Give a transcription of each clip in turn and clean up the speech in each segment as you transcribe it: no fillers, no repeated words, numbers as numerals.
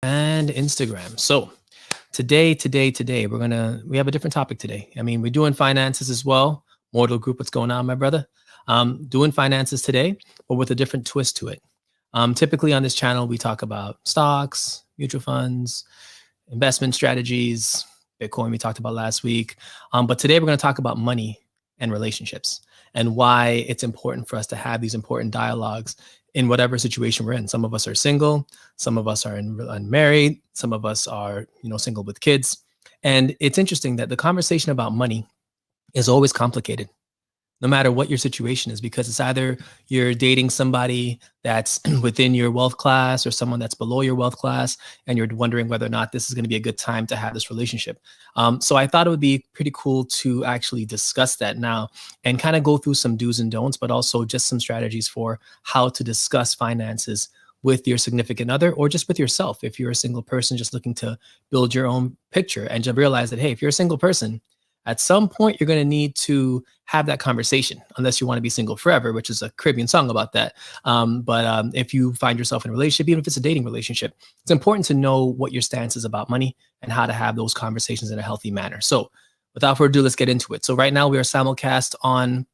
and Instagram. So today, we have a different topic today. I mean, we're doing finances as well. Mortal Group, what's going on, my brother? Doing finances today, but with a different twist to it. Typically on this channel, we talk about stocks, mutual funds, investment strategies, Bitcoin we talked about last week. But today we're going to talk about money and relationships and why it's important for us to have these important dialogues in whatever situation we're in. Some of us are single, some of us are unmarried, some of us are, single with kids. And it's interesting that the conversation about money is always complicated, no matter what your situation is, because it's either you're dating somebody that's within your wealth class or someone that's below your wealth class, and you're wondering whether or not this is going to be a good time to have this relationship. So I thought it would be pretty cool to actually discuss that now and kind of go through some do's and don'ts, but also just some strategies for how to discuss finances with your significant other or just with yourself. If you're a single person just looking to build your own picture and just realize that, hey, if you're a single person, at some point, you're going to need to have that conversation, unless you want to be single forever, which is a Caribbean song about that. But if you find yourself in a relationship, even if it's a dating relationship, it's important to know what your stance is about money and how to have those conversations in a healthy manner. So without further ado, let's get into it. So right now we are simulcast on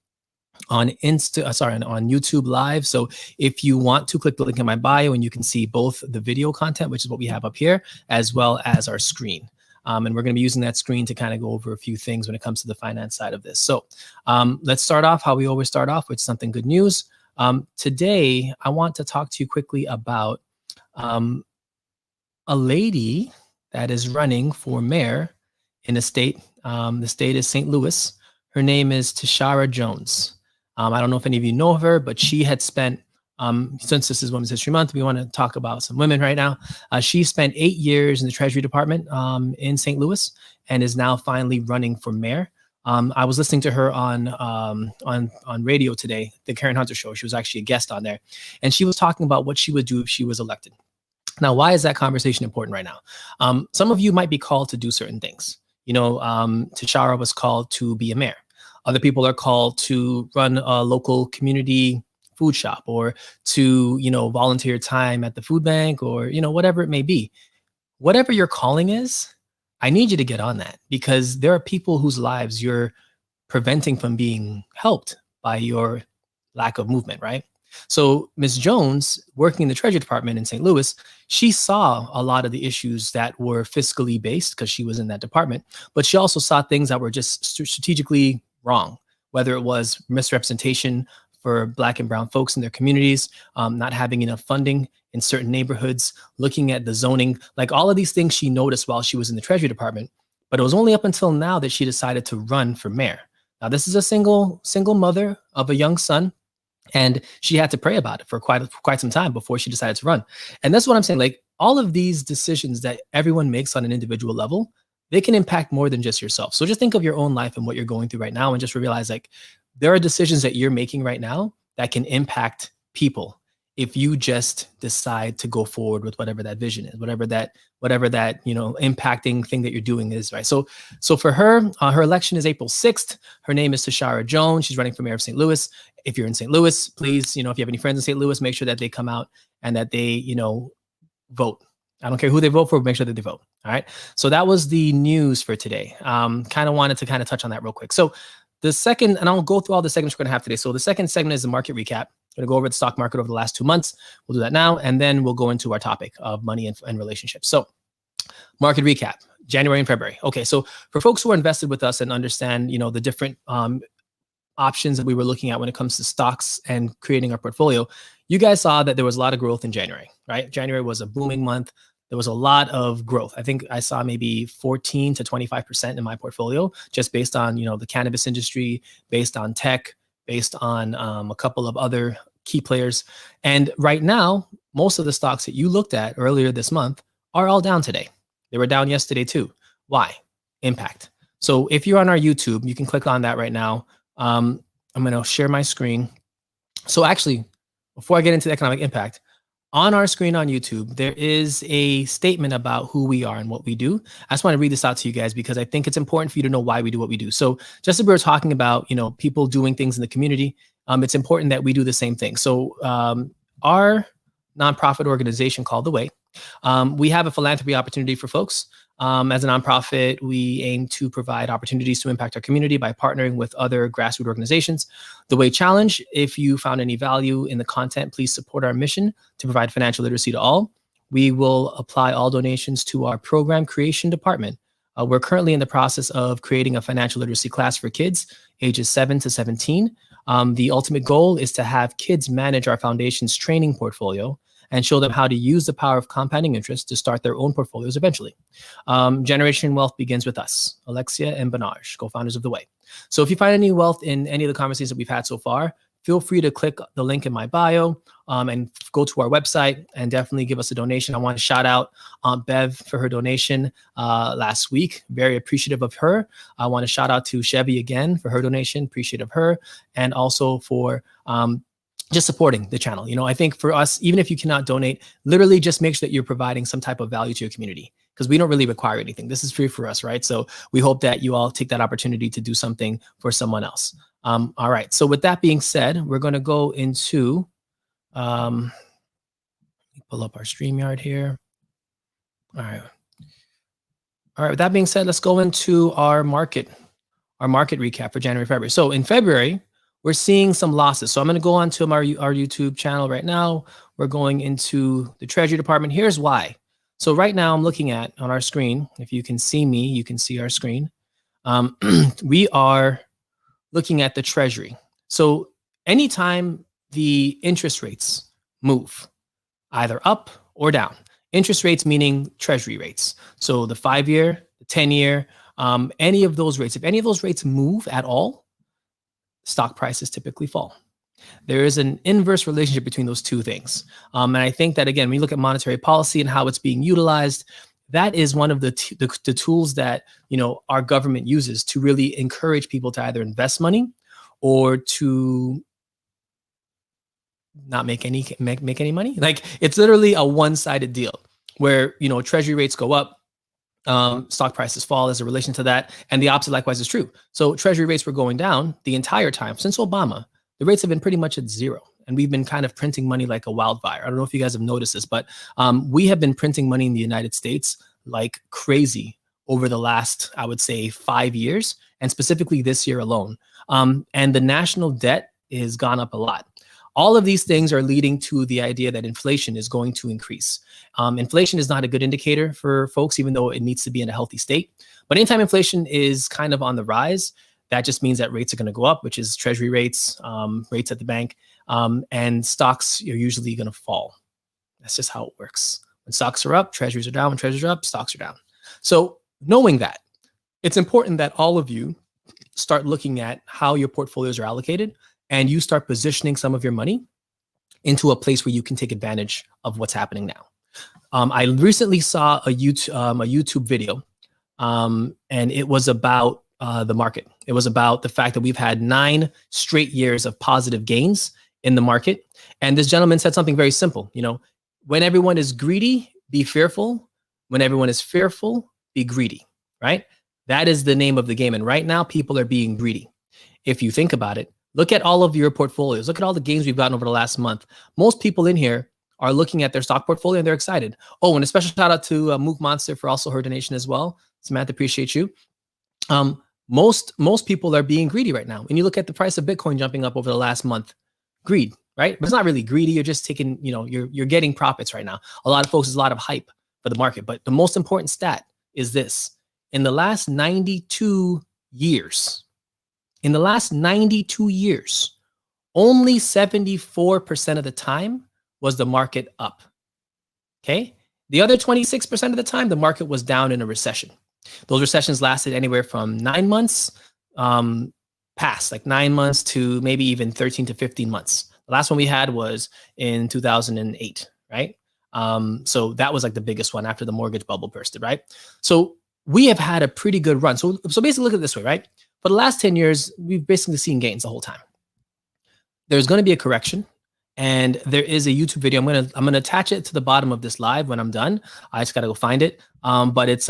YouTube Live. So if you want to, click the link in my bio and you can see both the video content, which is what we have up here, as well as our screen. And we're going to be using that screen to kind of go over a few things when it comes to the finance side of this. So let's start off how we always start off with something good news. Today, I want to talk to you quickly about a lady that is running for mayor in a state. The state is St. Louis. Her name is Tashara Jones. I don't know if any of you know her, but she had spent since this is Women's History Month, we want to talk about some women right now. She spent 8 years in the Treasury Department in St. Louis and is now finally running for mayor. I was listening to her on radio today, the Karen Hunter show. She was actually a guest on there, and she was talking about what she would do if she was elected. Now, why is that conversation important right now? Some of you might be called to do certain things. Tashara was called to be a mayor. Other people are called to run a local community food shop or to, volunteer time at the food bank or, whatever it may be. Whatever your calling is, I need you to get on that, because there are people whose lives you're preventing from being helped by your lack of movement, right? So Ms. Jones, working in the Treasury Department in St. Louis, she saw a lot of the issues that were fiscally based because she was in that department, but she also saw things that were just strategically wrong, whether it was misrepresentation for Black and brown folks in their communities, not having enough funding in certain neighborhoods, looking at the zoning, like all of these things she noticed while she was in the Treasury Department. But it was only up until now that she decided to run for mayor. Now, this is a single mother of a young son, and she had to pray about it for quite some time before she decided to run. And that's what I'm saying. Like, all of these decisions that everyone makes on an individual level, they can impact more than just yourself. So just think of your own life and what you're going through right now, and just realize, like, there are decisions that you're making right now that can impact people if you just decide to go forward with whatever that vision is, whatever that impacting thing that you're doing is, right? So for her, her election is April 6th. Her name is Tashara Jones. She's running for mayor of St. Louis. If you're in St. Louis, please, if you have any friends in St. Louis, make sure that they come out and that they, vote. I don't care who they vote for, make sure that they vote. All right. So that was the news for today. Kind of wanted to touch on that real quick. So the second, and I'll go through all the segments we're going to have today. So the second segment is the market recap. We're going to go over the stock market over the last 2 months. We'll do that now. And then we'll go into our topic of money and relationships. So market recap, January and February. Okay. So for folks who are invested with us and understand, the different options that we were looking at when it comes to stocks and creating our portfolio, you guys saw that there was a lot of growth in January, right? January was a booming month. There was a lot of growth. I think I saw maybe 14 to 25% in my portfolio, just based on, the cannabis industry, based on tech, based on a couple of other key players. And right now, most of the stocks that you looked at earlier this month are all down today. They were down yesterday too. Why? Impact. So if you're on our YouTube, you can click on that right now. I'm going to share my screen. So actually, before I get into the economic impact, on our screen on YouTube, there is a statement about who we are and what we do. I just want to read this out to you guys because I think it's important for you to know why we do what we do. So just as we were talking about, people doing things in the community, it's important that we do the same thing. So our nonprofit organization called The Way, We have a philanthropy opportunity for folks. As a nonprofit, we aim to provide opportunities to impact our community by partnering with other grassroots organizations. The Way Challenge, if you found any value in the content, please support our mission to provide financial literacy to all. We will apply all donations to our program creation department. We're currently in the process of creating a financial literacy class for kids ages 7 to 17. The ultimate goal is to have kids manage our foundation's training portfolio and show them how to use the power of compounding interest to start their own portfolios eventually. Generation wealth begins with us, Alexia and Banaj, co-founders of The Way. So if you find any wealth in any of the conversations that we've had so far, feel free to click the link in my bio and go to our website and definitely give us a donation. I want to shout out Aunt Bev for her donation last week. Very appreciative of her. I want to shout out to Chevy again for her donation. Appreciative of her. And also for just supporting the channel. You know, I think for us, even if you cannot donate, literally just make sure that you're providing some type of value to your community, because we don't really require anything. This is free for us, right? So we hope that you all take that opportunity to do something for someone else. All right. So with that being said, we're going to go into, let me pull up our StreamYard here. All right. All right. With that being said, let's go into our market recap for January, February. So in February, we're seeing some losses. So I'm going to go on to our YouTube channel right now. We're going into the Treasury Department. Here's why. So right now I'm looking at on our screen. If you can see me, you can see our screen. We are looking at the Treasury. So anytime the interest rates move, either up or down, interest rates meaning Treasury rates. So the 5-year, the 10-year, any of those rates, if any of those rates move at all, stock prices typically fall. There is an inverse relationship between those two things. And I think that, again, when you look at monetary policy and how it's being utilized, that is one of the tools that, you know, our government uses to really encourage people to either invest money or to not make any money. Like, it's literally a one-sided deal where, you know, Treasury rates go up, stock prices fall as a relation to that, and the opposite likewise is true. So Treasury rates were going down the entire time since Obama. The rates have been pretty much at zero, and we've been kind of printing money like a wildfire. I don't know if you guys have noticed this, but we have been printing money in the United States like crazy over the last, I would say, 5 years, and specifically this year alone. And the national debt has gone up a lot. All of these things are leading to the idea that inflation is going to increase. Inflation is not a good indicator for folks, even though it needs to be in a healthy state. But anytime inflation is kind of on the rise, that just means that rates are going to go up, which is Treasury rates, rates at the bank, and stocks are usually going to fall. That's just how it works. When stocks are up, Treasuries are down. When Treasuries are up, stocks are down. So knowing that, it's important that all of you start looking at how your portfolios are allocated, and you start positioning some of your money into a place where you can take advantage of what's happening now. I recently saw a YouTube video, and it was about the market. It was about the fact that we've had 9 straight years of positive gains in the market. And this gentleman said something very simple. You know, when everyone is greedy, be fearful. When everyone is fearful, be greedy, right? That is the name of the game. And right now, people are being greedy. If you think about it, look at all of your portfolios. Look at all the gains we've gotten over the last month. Most people in here are looking at their stock portfolio and they're excited. Oh, and a special shout out to Mook Monster for also her donation as well. Samantha, appreciate you. Most people are being greedy right now. When you look at the price of Bitcoin jumping up over the last month, greed, right? But it's not really greedy. You're just taking, you know, you're getting profits right now. A lot of folks, there's a lot of hype for the market. But the most important stat is this. In the last 92 years, only 74% of the time was the market up. Okay. The other 26% of the time, the market was down in a recession. Those recessions lasted anywhere from 9 months, past like 9 months to maybe even 13 to 15 months. The last one we had was in 2008, right? So that was like the biggest one after the mortgage bubble bursted, right? So we have had a pretty good run. So basically look at it this way, right? For the last 10 years, we've basically seen gains the whole time. There's going to be a correction, and there is a YouTube video. I'm gonna attach it to the bottom of this live when I'm done. I just gotta go find it. But it's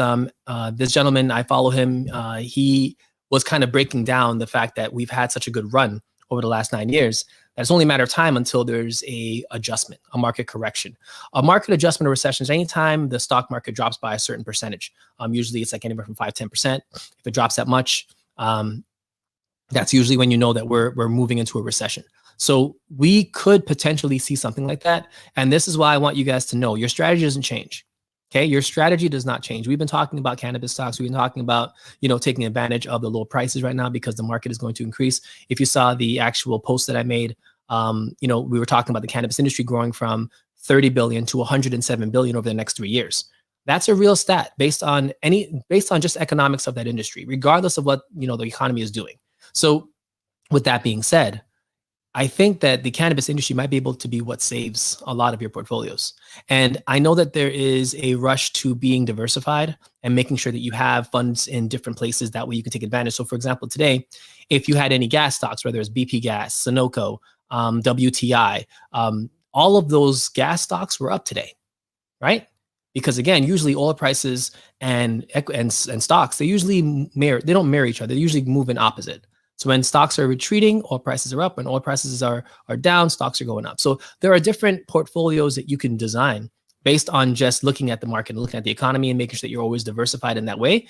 this gentleman, I follow him. He was kind of breaking down the fact that we've had such a good run over the last 9 years, that it's only a matter of time until there's a adjustment, a market correction. A market adjustment or recession is anytime the stock market drops by a certain percentage. Usually it's like anywhere from 5-10%. If it drops that much, that's usually when you know that we're moving into a recession. So we could potentially see something like that. And this is why I want you guys to know your strategy doesn't change. Okay, your strategy does not change. We've been talking about cannabis stocks. We've been talking about, taking advantage of the low prices right now because the market is going to increase. If you saw the actual post that I made, we were talking about the cannabis industry growing from 30 billion to 107 billion over the next 3 years. That's a real stat based on just economics of that industry, regardless of what, the economy is doing. So with that being said, I think that the cannabis industry might be able to be what saves a lot of your portfolios. And I know that there is a rush to being diversified and making sure that you have funds in different places. That way you can take advantage. So for example, today, if you had any gas stocks, whether it's BP Gas, Sunoco, WTI, all of those gas stocks were up today, right? Because again, usually oil prices and stocks, they usually they don't mirror each other. They usually move in opposite. So when stocks are retreating, oil prices are up. When oil prices are down, stocks are going up. So there are different portfolios that you can design based on just looking at the market and looking at the economy and making sure that you're always diversified in that way.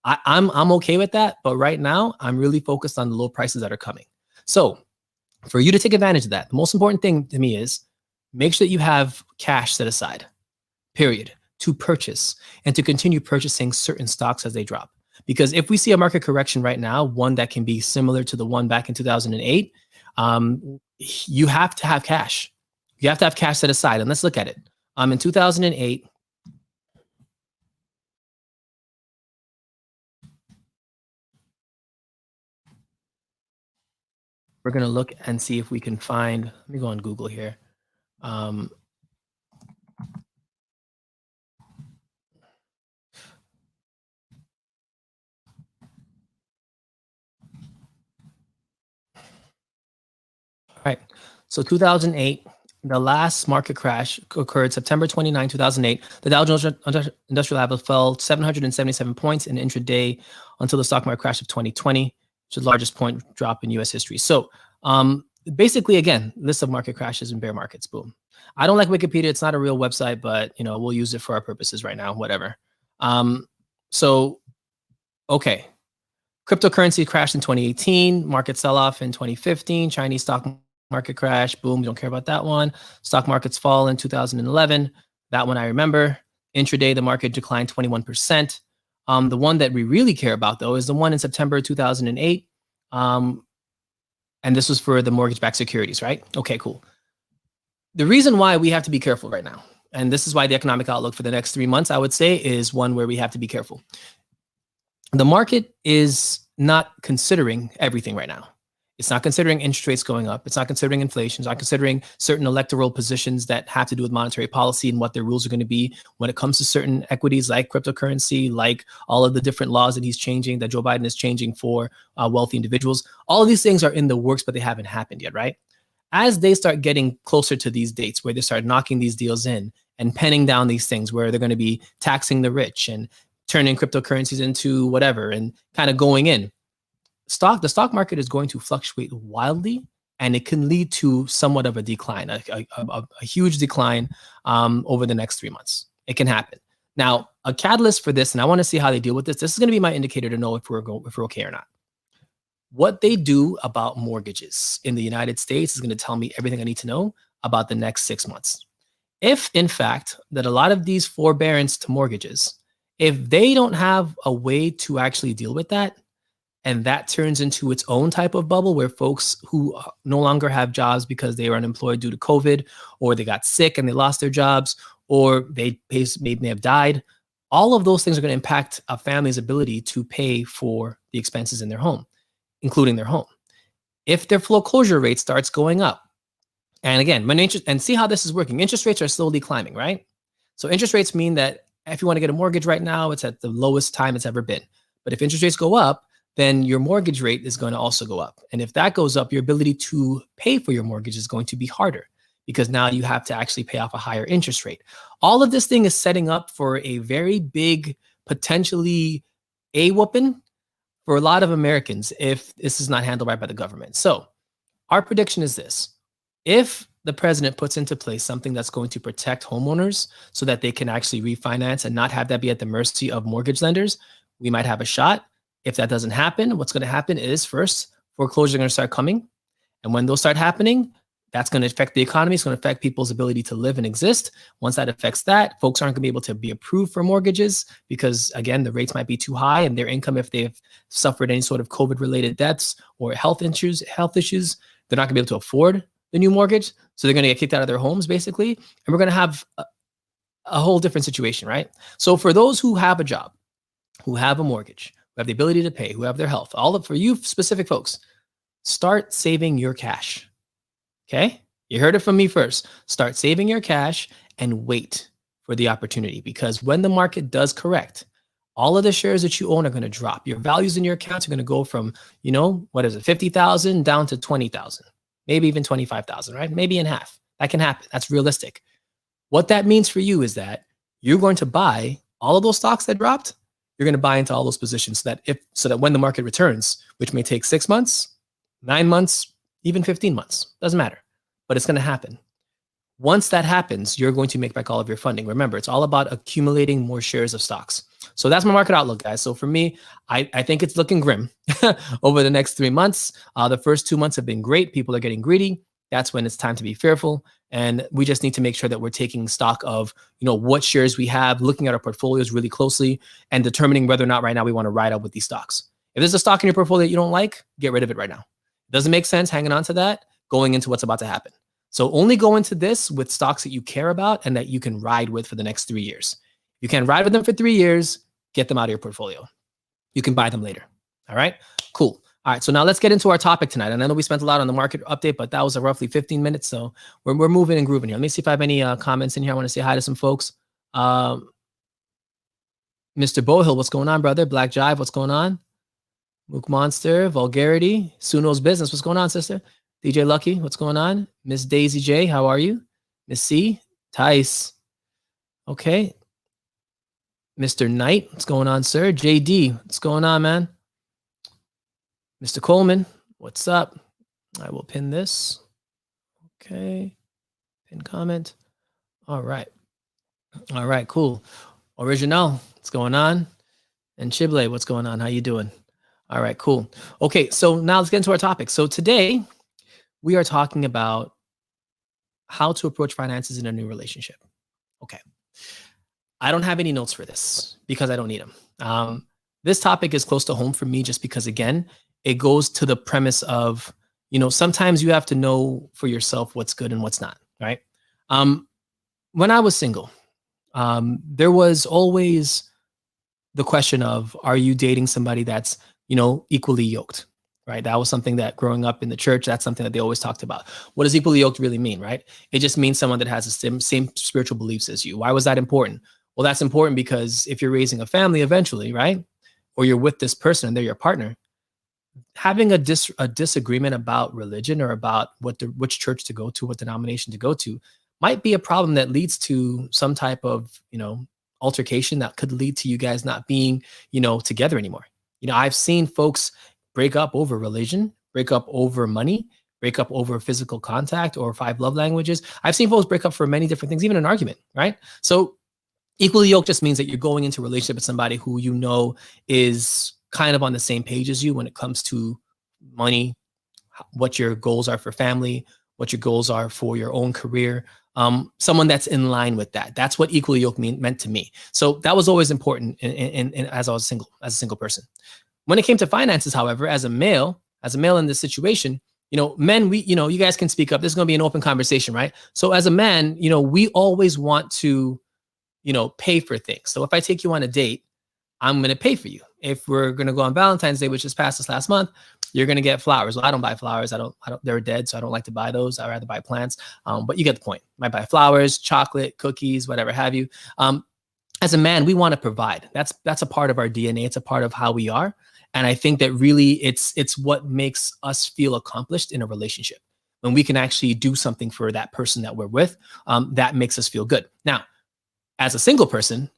I'm okay with that. But right now, I'm really focused on the low prices that are coming. So for you to take advantage of that, the most important thing to me is make sure that you have cash set aside, period, to purchase and to continue purchasing certain stocks as they drop. Because if we see a market correction right now, one that can be similar to the one back in 2008, you have to have cash. You have to have cash set aside. And let's look at it. In 2008, we're going to look and see if we can find, let me go on Google here. All right. So 2008, the last market crash occurred September 29, 2008. The Dow Jones Industrial Average fell 777 points in intraday until the stock market crash of 2020, which is the largest point drop in U.S. history. So basically, again, list of market crashes and bear markets. Boom. I don't like Wikipedia. It's not a real website, but we'll use it for our purposes right now. Whatever. Okay. Cryptocurrency crashed in 2018. Market sell-off in 2015. Chinese stock market crash. Boom. We don't care about that one. Stock markets fall in 2011. That one I remember. Intraday, the market declined 21%. The one that we really care about, though, is the one in September 2008. And this was for the mortgage-backed securities, right? Okay, cool. The reason why we have to be careful right now, and this is why the economic outlook for the next 3 months, I would say, is one where we have to be careful. The market is not considering everything right now. It's not considering interest rates going up. It's not considering inflation. It's not considering certain electoral positions that have to do with monetary policy and what their rules are going to be when it comes to certain equities like cryptocurrency, like all of the different laws that he's changing, that Joe Biden is changing for wealthy individuals. All of these things are in the works, but they haven't happened yet, right? As they start getting closer to these dates where they start knocking these deals in and penning down these things where they're going to be taxing the rich and turning cryptocurrencies into whatever and kind of going in, the stock market is going to fluctuate wildly, and it can lead to somewhat of a decline, a huge decline over the next 3 months. It can happen. Now, a catalyst for this, and I want to see how they deal with this. This is going to be my indicator to know if we're okay or not. What they do about mortgages in the United States is going to tell me everything I need to know about the next 6 months. If, in fact, that a lot of these forbearance to mortgages, if they don't have a way to actually deal with that, and that turns into its own type of bubble where folks who no longer have jobs because they were unemployed due to COVID, or they got sick and they lost their jobs, or they may have died, all of those things are going to impact a family's ability to pay for the expenses in their home, including their home. If their foreclosure rate starts going up, and again, and see how this is working. Interest rates are slowly climbing, right? So interest rates mean that if you want to get a mortgage right now, it's at the lowest time it's ever been. But if interest rates go up, then your mortgage rate is going to also go up. And if that goes up, your ability to pay for your mortgage is going to be harder because now you have to actually pay off a higher interest rate. All of this thing is setting up for a very big, potentially a whooping for a lot of Americans if this is not handled right by the government. So our prediction is this. If the president puts into place something that's going to protect homeowners so that they can actually refinance and not have that be at the mercy of mortgage lenders, we might have a shot. If that doesn't happen, what's going to happen is first, foreclosures are going to start coming. And when those start happening, that's going to affect the economy. It's going to affect people's ability to live and exist. Once that affects that, folks aren't going to be able to be approved for mortgages because, again, the rates might be too high and their income, if they've suffered any sort of COVID-related deaths or health issues, they're not going to be able to afford the new mortgage. So they're going to get kicked out of their homes, basically. And we're going to have a whole different situation, right? So for those who have a job, who have a mortgage, who have the ability to pay, who have their health, for you specific folks, start saving your cash. Okay? You heard it from me first. Start saving your cash and wait for the opportunity, because when the market does correct, all of the shares that you own are going to drop. Your values in your accounts are going to go from, 50,000 down to 20,000, maybe even 25,000, right? Maybe in half. That can happen. That's realistic. What that means for you is that you're going to buy all of those stocks that dropped. You're going to buy into all those positions so that when the market returns, which may take 6 months, 9 months, even 15 months, doesn't matter, but it's going to happen. Once that happens, you're going to make back all of your funding. Remember, it's all about accumulating more shares of stocks. So that's my market outlook, guys. So for me, I think it's looking grim over the next 3 months. The first 2 months have been great. People are getting greedy. That's when it's time to be fearful. And we just need to make sure that we're taking stock of, what shares we have, looking at our portfolios really closely and determining whether or not right now we want to ride out with these stocks. If there's a stock in your portfolio that you don't like, get rid of it right now. It doesn't make sense hanging on to that going into what's about to happen. So only go into this with stocks that you care about and that you can ride with for the next 3 years. You can ride with them for 3 years, get them out of your portfolio. You can buy them later. All right, cool. All right, so now let's get into our topic tonight. And I know we spent a lot on the market update, but that was a roughly 15 minutes. So we're moving and grooving here. Let me see if I have any comments in here. I want to say hi to some folks. Mr. Bohill, what's going on, brother? Black Jive, what's going on? Mook Monster, Vulgarity, Suno's Business, what's going on, sister? DJ Lucky, what's going on? Miss Daisy J, how are you? Miss C, Tice. Okay. Mr. Knight, what's going on, sir? JD, what's going on, man? Mr. Coleman, what's up? I will pin this. Okay. Pin comment. All right. All right, cool. Original, what's going on? And Chible, what's going on? How you doing? All right, cool. Okay, so now let's get into our topic. So today we are talking about how to approach finances in a new relationship. Okay. I don't have any notes for this because I don't need them. This topic is close to home for me just because, again, it goes to the premise of, sometimes you have to know for yourself what's good and what's not, right? When I was single, there was always the question of, are you dating somebody that's, equally yoked, right? That was something that growing up in the church, that's something that they always talked about. What does equally yoked really mean, right? It just means someone that has the same spiritual beliefs as you. Why was that important? Well, that's important because if you're raising a family eventually, right? Or you're with this person and they're your partner, having a disagreement about religion or about which church to go to, what denomination to go to, might be a problem that leads to some type of, altercation that could lead to you guys not being, together anymore. I've seen folks break up over religion, break up over money, break up over physical contact or 5 love languages. I've seen folks break up for many different things, even an argument, right? So equally yoked just means that you're going into a relationship with somebody who is kind of on the same page as you when it comes to money, what your goals are for family, what your goals are for your own career. Someone that's in line with that. That's what equally yoked meant to me. So that was always important as I was single, as a single person. When it came to finances, however, as a male in this situation, men, you guys can speak up. This is going to be an open conversation, right? So as a man, we always want to, pay for things. So if I take you on a date, I'm going to pay for you. If we're going to go on Valentine's Day, which just passed this last month, you're going to get flowers. Well, I don't buy flowers. They're dead. So I don't like to buy those. I'd rather buy plants. But you get the point. Might buy flowers, chocolate, cookies, whatever have you. As a man, we want to provide. That's a part of our DNA. It's a part of how we are. And I think that really it's what makes us feel accomplished in a relationship. When we can actually do something for that person that we're with, that makes us feel good. Now, as a single person,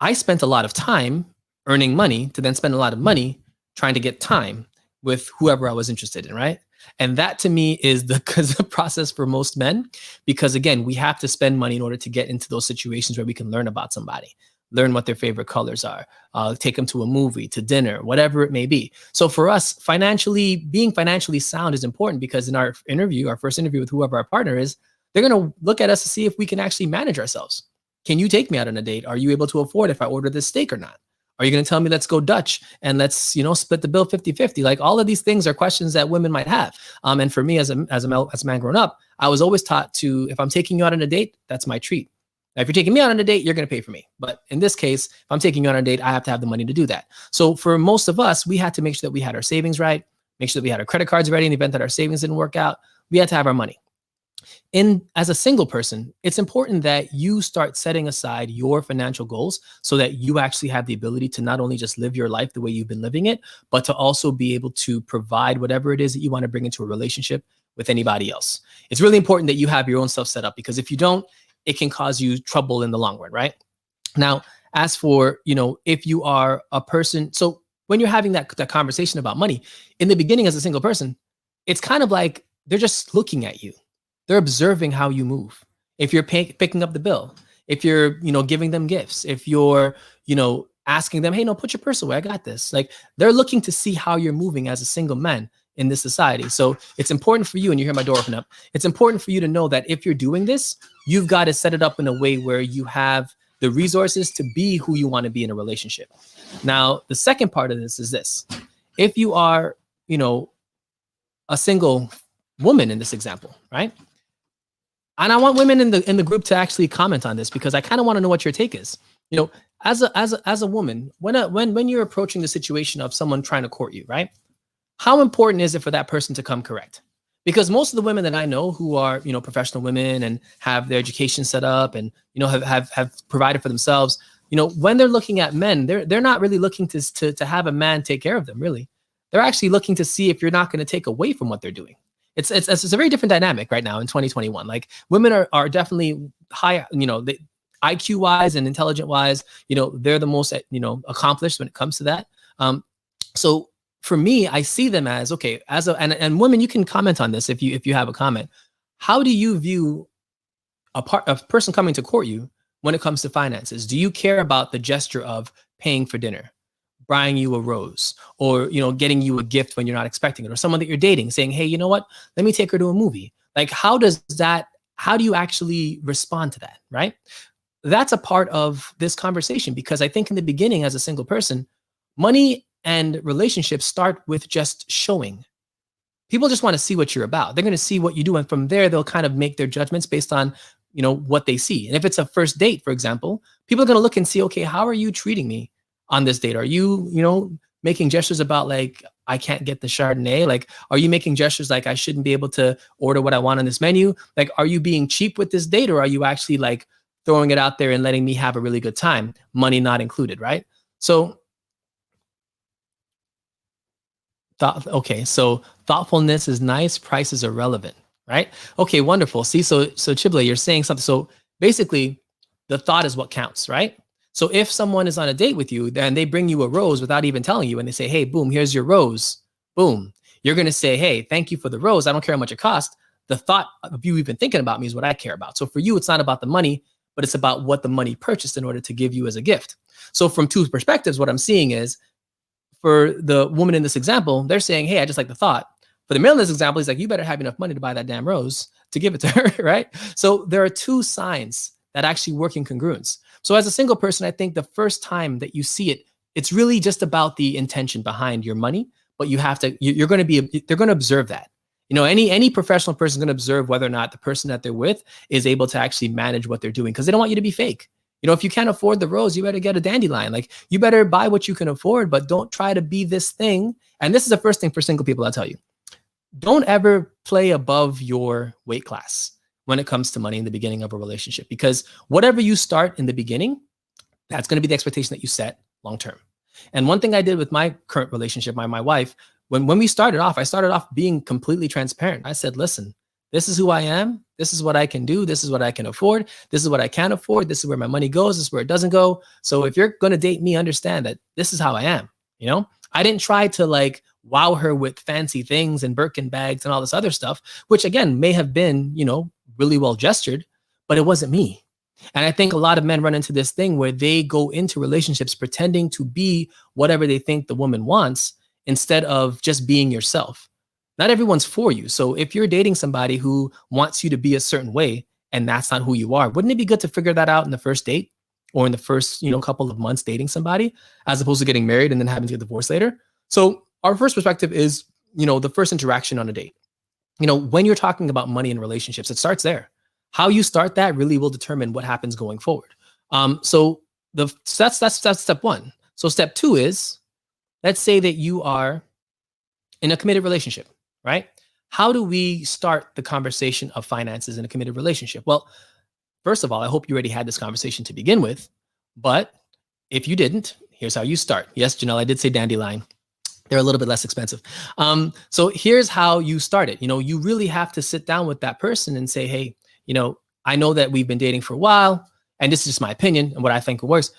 I spent a lot of time earning money to then spend a lot of money trying to get time with whoever I was interested in, right? And that to me is the process for most men, because again, we have to spend money in order to get into those situations where we can learn about somebody, learn what their favorite colors are, take them to a movie, to dinner, whatever it may be. So for us, being financially sound is important, because in our first interview with whoever our partner is, they're going to look at us to see if we can actually manage ourselves. Can you take me out on a date? Are you able to afford if I order this steak or not? Are you going to tell me let's go Dutch and let's, split the bill 50-50? Like, all of these things are questions that women might have. And for me as a man growing up, I was always taught to, if I'm taking you out on a date, that's my treat. Now, if you're taking me out on a date, you're going to pay for me. But in this case, if I'm taking you on a date, I have to have the money to do that. So for most of us, we had to make sure that we had our savings right, make sure that we had our credit cards ready in the event that our savings didn't work out. We had to have our money. As a single person, it's important that you start setting aside your financial goals so that you actually have the ability to not only just live your life the way you've been living it, but to also be able to provide whatever it is that you want to bring into a relationship with anybody else. It's really important that you have your own stuff set up, because if you don't, it can cause you trouble in the long run, right? Now, as for, if you are a person, so when you're having that conversation about money, in the beginning as a single person, it's kind of like they're just looking at you. They're observing how you move. If you're picking up the bill, if you're, giving them gifts, if you're, asking them, hey, no, put your purse away, I got this. Like, they're looking to see how you're moving as a single man in this society. So it's important for you, and you hear my door open up, it's important for you to know that if you're doing this, you've got to set it up in a way where you have the resources to be who you want to be in a relationship. Now, the second part of this is this. If you are, a single woman in this example, right? And I want women in the group to actually comment on this, because I kind of want to know what your take is. As a woman, when you're approaching the situation of someone trying to court you, right? How important is it for that person to come correct? Because most of the women that I know who are, professional women and have their education set up and, have provided for themselves, when they're looking at men, they're not really looking to have a man take care of them, really. They're actually looking to see if you're not going to take away from what they're doing. It's a very different dynamic right now in 2021. Like, women are definitely high, IQ wise and intelligent wise, they're the most, accomplished when it comes to that. So for me, I see them as, okay, and women, you can comment on this if you have a comment. How do you view a person coming to court you when it comes to finances? Do you care about the gesture of paying for dinner, buying you a rose, or, getting you a gift when you're not expecting it, or someone that you're dating saying, hey, you know what, let me take her to a movie? Like, how do you actually respond to that, right? That's a part of this conversation, because I think in the beginning, as a single person, money and relationships start with just showing. People just want to see what you're about. They're going to see what you do, and from there, they'll kind of make their judgments based on, what they see. And if it's a first date, for example, people are going to look and see, okay, how are you treating me on this date? Are you, making gestures about, like, I can't get the Chardonnay? Like, are you making gestures like I shouldn't be able to order what I want on this menu? Like, are you being cheap with this date, or are you actually like throwing it out there and letting me have a really good time, money not included, right? So, so thoughtfulness is nice, price is irrelevant, right? Okay, wonderful. See, so Chible, you're saying something. So basically, the thought is what counts, right? So if someone is on a date with you, then they bring you a rose without even telling you, and they say, hey, boom, here's your rose. Boom. You're going to say, hey, thank you for the rose. I don't care how much it costs. The thought of you even thinking about me is what I care about. So for you, it's not about the money, but it's about what the money purchased in order to give you as a gift. So from two perspectives, what I'm seeing is, for the woman in this example, they're saying, hey, I just like the thought. For the male in this example, he's like, you better have enough money to buy that damn rose to give it to her, right? So there are two signs that actually work in congruence. So as a single person, I think the first time that you see it, it's really just about the intention behind your money, but they're going to observe that. Any professional person is going to observe whether or not the person that they're with is able to actually manage what they're doing, because they don't want you to be fake. If you can't afford the rose, you better get a dandelion. Like, you better buy what you can afford, but don't try to be this thing. And this is the first thing for single people, I'll tell you. Don't ever play above your weight class when it comes to money in the beginning of a relationship, because whatever you start in the beginning, that's going to be the expectation that you set long term. And one thing I did with my current relationship, my wife, when we started off, I started off being completely transparent. I said, listen, this is who I am. This is what I can do. This is what I can afford. This is what I can't afford. This is where my money goes. This is where it doesn't go. So if you're going to date me, understand that this is how I am. I didn't try to like wow her with fancy things and Birkin bags and all this other stuff, which again may have been, really well gestured, but it wasn't me. And I think a lot of men run into this thing where they go into relationships pretending to be whatever they think the woman wants instead of just being yourself. Not everyone's for you. So if you're dating somebody who wants you to be a certain way and that's not who you are, wouldn't it be good to figure that out in the first date or in the first, couple of months dating somebody as opposed to getting married and then having to get divorced later? So our first perspective is, the first interaction on a date. When you're talking about money in relationships, it starts there. How you start that really will determine what happens going forward. So that's step one. So step two is, let's say that you are in a committed relationship, right? How do we start the conversation of finances in a committed relationship? Well, first of all, I hope you already had this conversation to begin with, but if you didn't, here's how you start. Yes, Janelle, I did say dandelion. They're a little bit less expensive. So here's how you start it. You really have to sit down with that person and say, hey, I know that we've been dating for a while, and this is just my opinion and what I think works.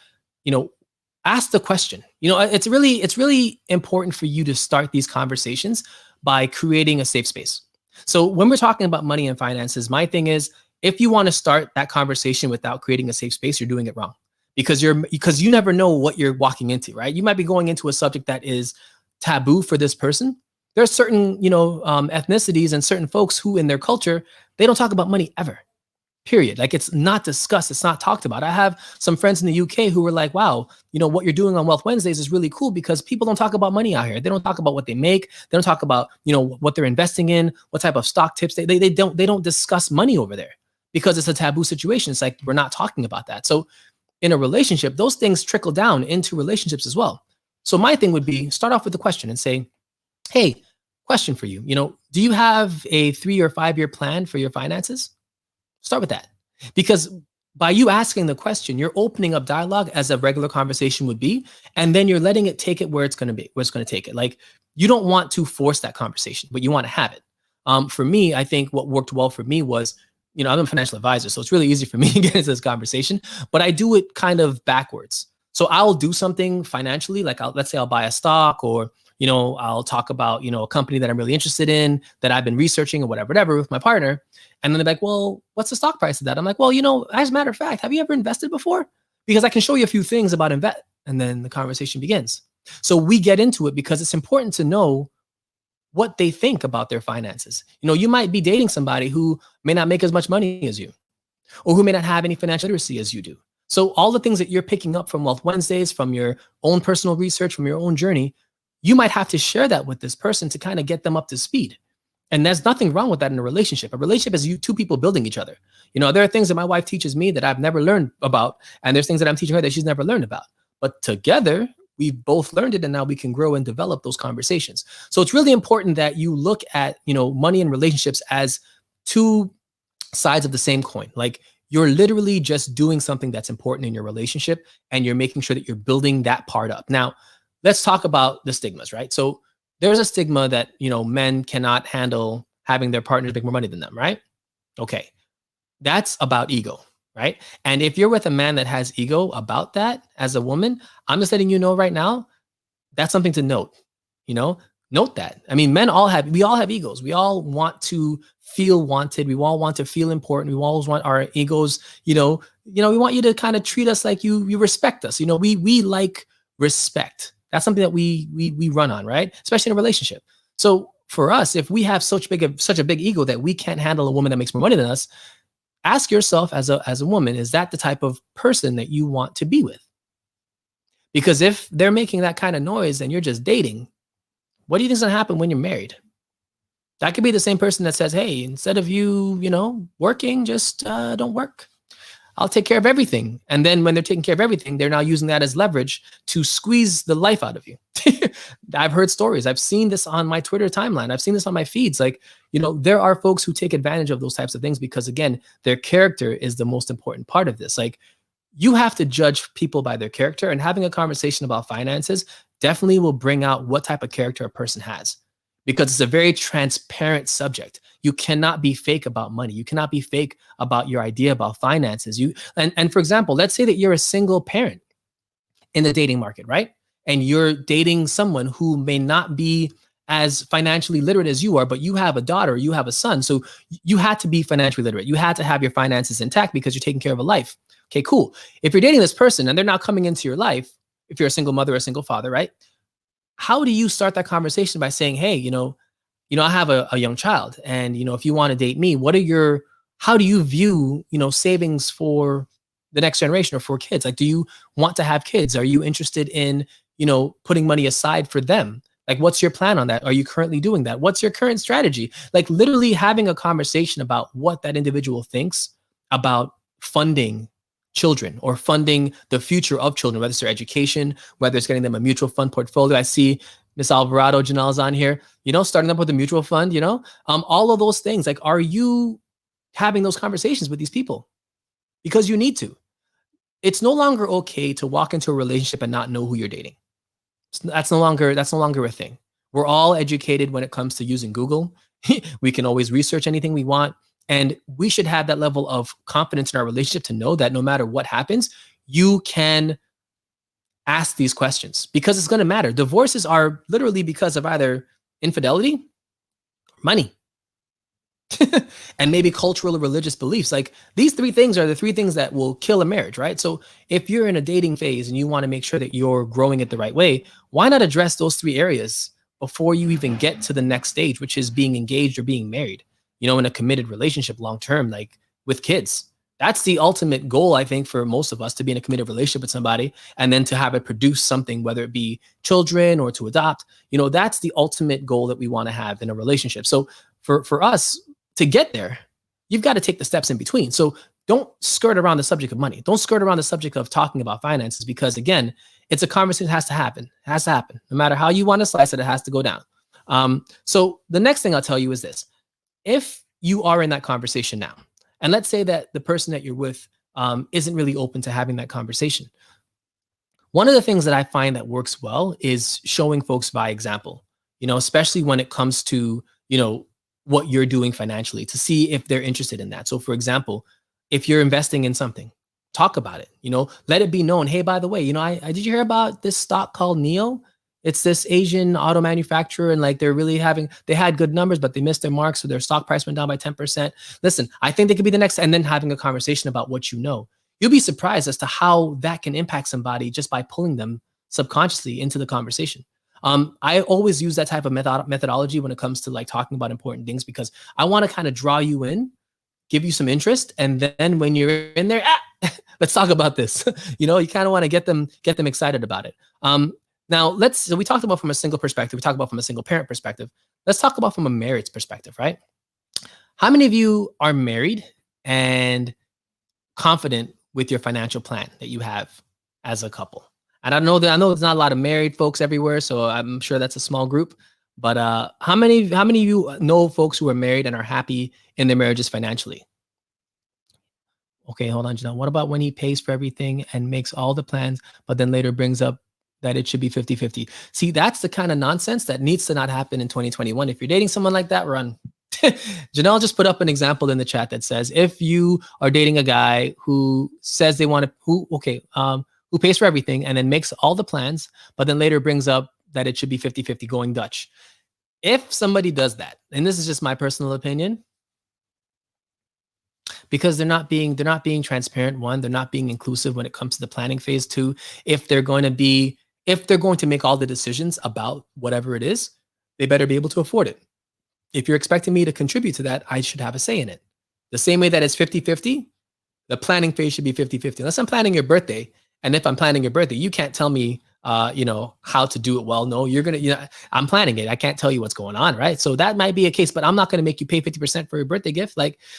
Ask the question. It's really important for you to start these conversations by creating a safe space. So when we're talking about money and finances, my thing is, if you want to start that conversation without creating a safe space, you're doing it wrong, because you never know what you're walking into, right? You might be going into a subject that is taboo for this person. There are certain, ethnicities and certain folks who in their culture, they don't talk about money ever, period. Like, it's not discussed. It's not talked about. I have some friends in the UK who were like, wow, what you're doing on Wealth Wednesdays is really cool because people don't talk about money out here. They don't talk about what they make. They don't talk about, what they're investing in, what type of stock tips. They don't discuss money over there because it's a taboo situation. It's like, we're not talking about that. So in a relationship, those things trickle down into relationships as well. So my thing would be, start off with a question and say, hey, question for you. Do you have a 3 or 5 year plan for your finances? Start with that. Because by you asking the question, you're opening up dialogue as a regular conversation would be, and then you're letting it take it where it's going to take it. Like, you don't want to force that conversation, but you want to have it. For me, I think what worked well for me was, I'm a financial advisor, so it's really easy for me to get into this conversation, but I do it kind of backwards. So I'll do something financially, like let's say I'll buy a stock, or, I'll talk about, a company that I'm really interested in that I've been researching or whatever with my partner. And then they're like, well, what's the stock price of that? I'm like, well, as a matter of fact, have you ever invested before? Because I can show you a few things about invest. And then the conversation begins. So we get into it because it's important to know what they think about their finances. You might be dating somebody who may not make as much money as you, or who may not have any financial literacy as you do. So all the things that you're picking up from Wealth Wednesdays, from your own personal research, from your own journey, you might have to share that with this person to kind of get them up to speed. And there's nothing wrong with that in a relationship. A relationship is you two people building each other. There are things that my wife teaches me that I've never learned about, and there's things that I'm teaching her that she's never learned about. But together, we've both learned it, and now we can grow and develop those conversations. So it's really important that you look at, money and relationships as two sides of the same coin. Like, you're literally just doing something that's important in your relationship, and you're making sure that you're building that part up. Now, let's talk about the stigmas, right? So there's a stigma that, men cannot handle having their partners make more money than them, right? Okay. That's about ego, right? And if you're with a man that has ego about that as a woman, I'm just letting you know right now, that's something to note, note that. I mean, we all have egos. We all want to feel wanted. We all want to feel important. We always want our egos, we want you to kind of treat us like you respect us. We like respect. That's something that we run on, right? Especially in a relationship. So for us, if we have such a big ego that we can't handle a woman that makes more money than us, ask yourself as a woman, is that the type of person that you want to be with? Because if they're making that kind of noise and you're just dating, what do you think is going to happen when you're married? That could be the same person that says, hey, instead of you, working, just don't work. I'll take care of everything. And then when they're taking care of everything, they're now using that as leverage to squeeze the life out of you. I've heard stories. I've seen this on my Twitter timeline. I've seen this on my feeds. Like, there are folks who take advantage of those types of things because, again, their character is the most important part of this. Like, you have to judge people by their character, and having a conversation about finances definitely will bring out what type of character a person has, because it's a very transparent subject. You cannot be fake about money. You cannot be fake about your idea about finances. And for example, let's say that you're a single parent in the dating market, right? And you're dating someone who may not be as financially literate as you are, but you have a daughter, you have a son. So you had to be financially literate. You had to have your finances intact because you're taking care of a life. Okay, cool. If you're dating this person and they're not coming into your life, if you're a single mother or a single father, right? How do you start that conversation by saying, hey, I have a young child, and if you want to date me, how do you view, savings for the next generation or for kids? Like, do you want to have kids? Are you interested in, putting money aside for them? Like, what's your plan on that? Are you currently doing that? What's your current strategy? Like, literally having a conversation about what that individual thinks about funding children or funding the future of children, whether it's their education, whether it's getting them a mutual fund portfolio. I see Miss Alvarado, Janelle's on here, starting up with a mutual fund, all of those things. Like, are you having those conversations with these people? Because you need to. It's no longer okay to walk into a relationship and not know who you're dating. That's no longer a thing. We're all educated when it comes to using Google. We can always research anything we want. And we should have that level of confidence in our relationship to know that no matter what happens, you can ask these questions, because it's going to matter. Divorces are literally because of either infidelity, money, and maybe cultural or religious beliefs. Like, these three things are the three things that will kill a marriage, right? So if you're in a dating phase and you want to make sure that you're growing it the right way, why not address those three areas before you even get to the next stage, which is being engaged or being married, in a committed relationship long term, like with kids. That's the ultimate goal, I think, for most of us, to be in a committed relationship with somebody and then to have it produce something, whether it be children or to adopt. That's the ultimate goal that we want to have in a relationship. So for us to get there, you've got to take the steps in between. So don't skirt around the subject of money. Don't skirt around the subject of talking about finances, because again, it's a conversation that has to happen. It has to happen. No matter how you want to slice it, it has to go down. So the next thing I'll tell you is this. If you are in that conversation now, and let's say that the person that you're with isn't really open to having that conversation, one of the things that I find that works well is showing folks by example, especially when it comes to, what you're doing financially, to see if they're interested in that. So for example, if you're investing in something, talk about it, let it be known. Hey, by the way, I did you hear about this stock called NEO? It's this Asian auto manufacturer, and like they had good numbers, but they missed their mark. So their stock price went down by 10%. Listen, I think they could be the next, and then having a conversation about what you'll be surprised as to how that can impact somebody just by pulling them subconsciously into the conversation. I always use that type of methodology when it comes to like talking about important things, because I want to kind of draw you in, give you some interest, and then when you're in there, let's talk about this. You kind of want to get them excited about it. Now so we talked about from a single perspective, we talked about from a single parent perspective. Let's talk about from a marriage perspective, right? How many of you are married and confident with your financial plan that you have as a couple? And I know there's not a lot of married folks everywhere, so I'm sure that's a small group. But how many of you know folks who are married and are happy in their marriages financially? Okay, hold on, Janelle. What about when he pays for everything and makes all the plans, but then later brings up that it should be 50-50? See, that's the kind of nonsense that needs to not happen in 2021. If you're dating someone like that, run. Janelle just put up an example in the chat that says, if you are dating a guy who says they want to, who pays for everything and then makes all the plans, but then later brings up that it should be 50-50 going Dutch. If somebody does that, and this is just my personal opinion, because they're not being transparent. One, they're not being inclusive when it comes to the planning phase. Two, if they're going to make all the decisions about whatever it is, they better be able to afford it. If you're expecting me to contribute to that, I should have a say in it. The same way that it's 50-50, the planning phase should be 50-50. Unless I'm planning your birthday, and if I'm planning your birthday, you can't tell me how to do it well. No, I'm planning it. I can't tell you what's going on, right? So that might be a case, but I'm not going to make you pay 50% for your birthday gift.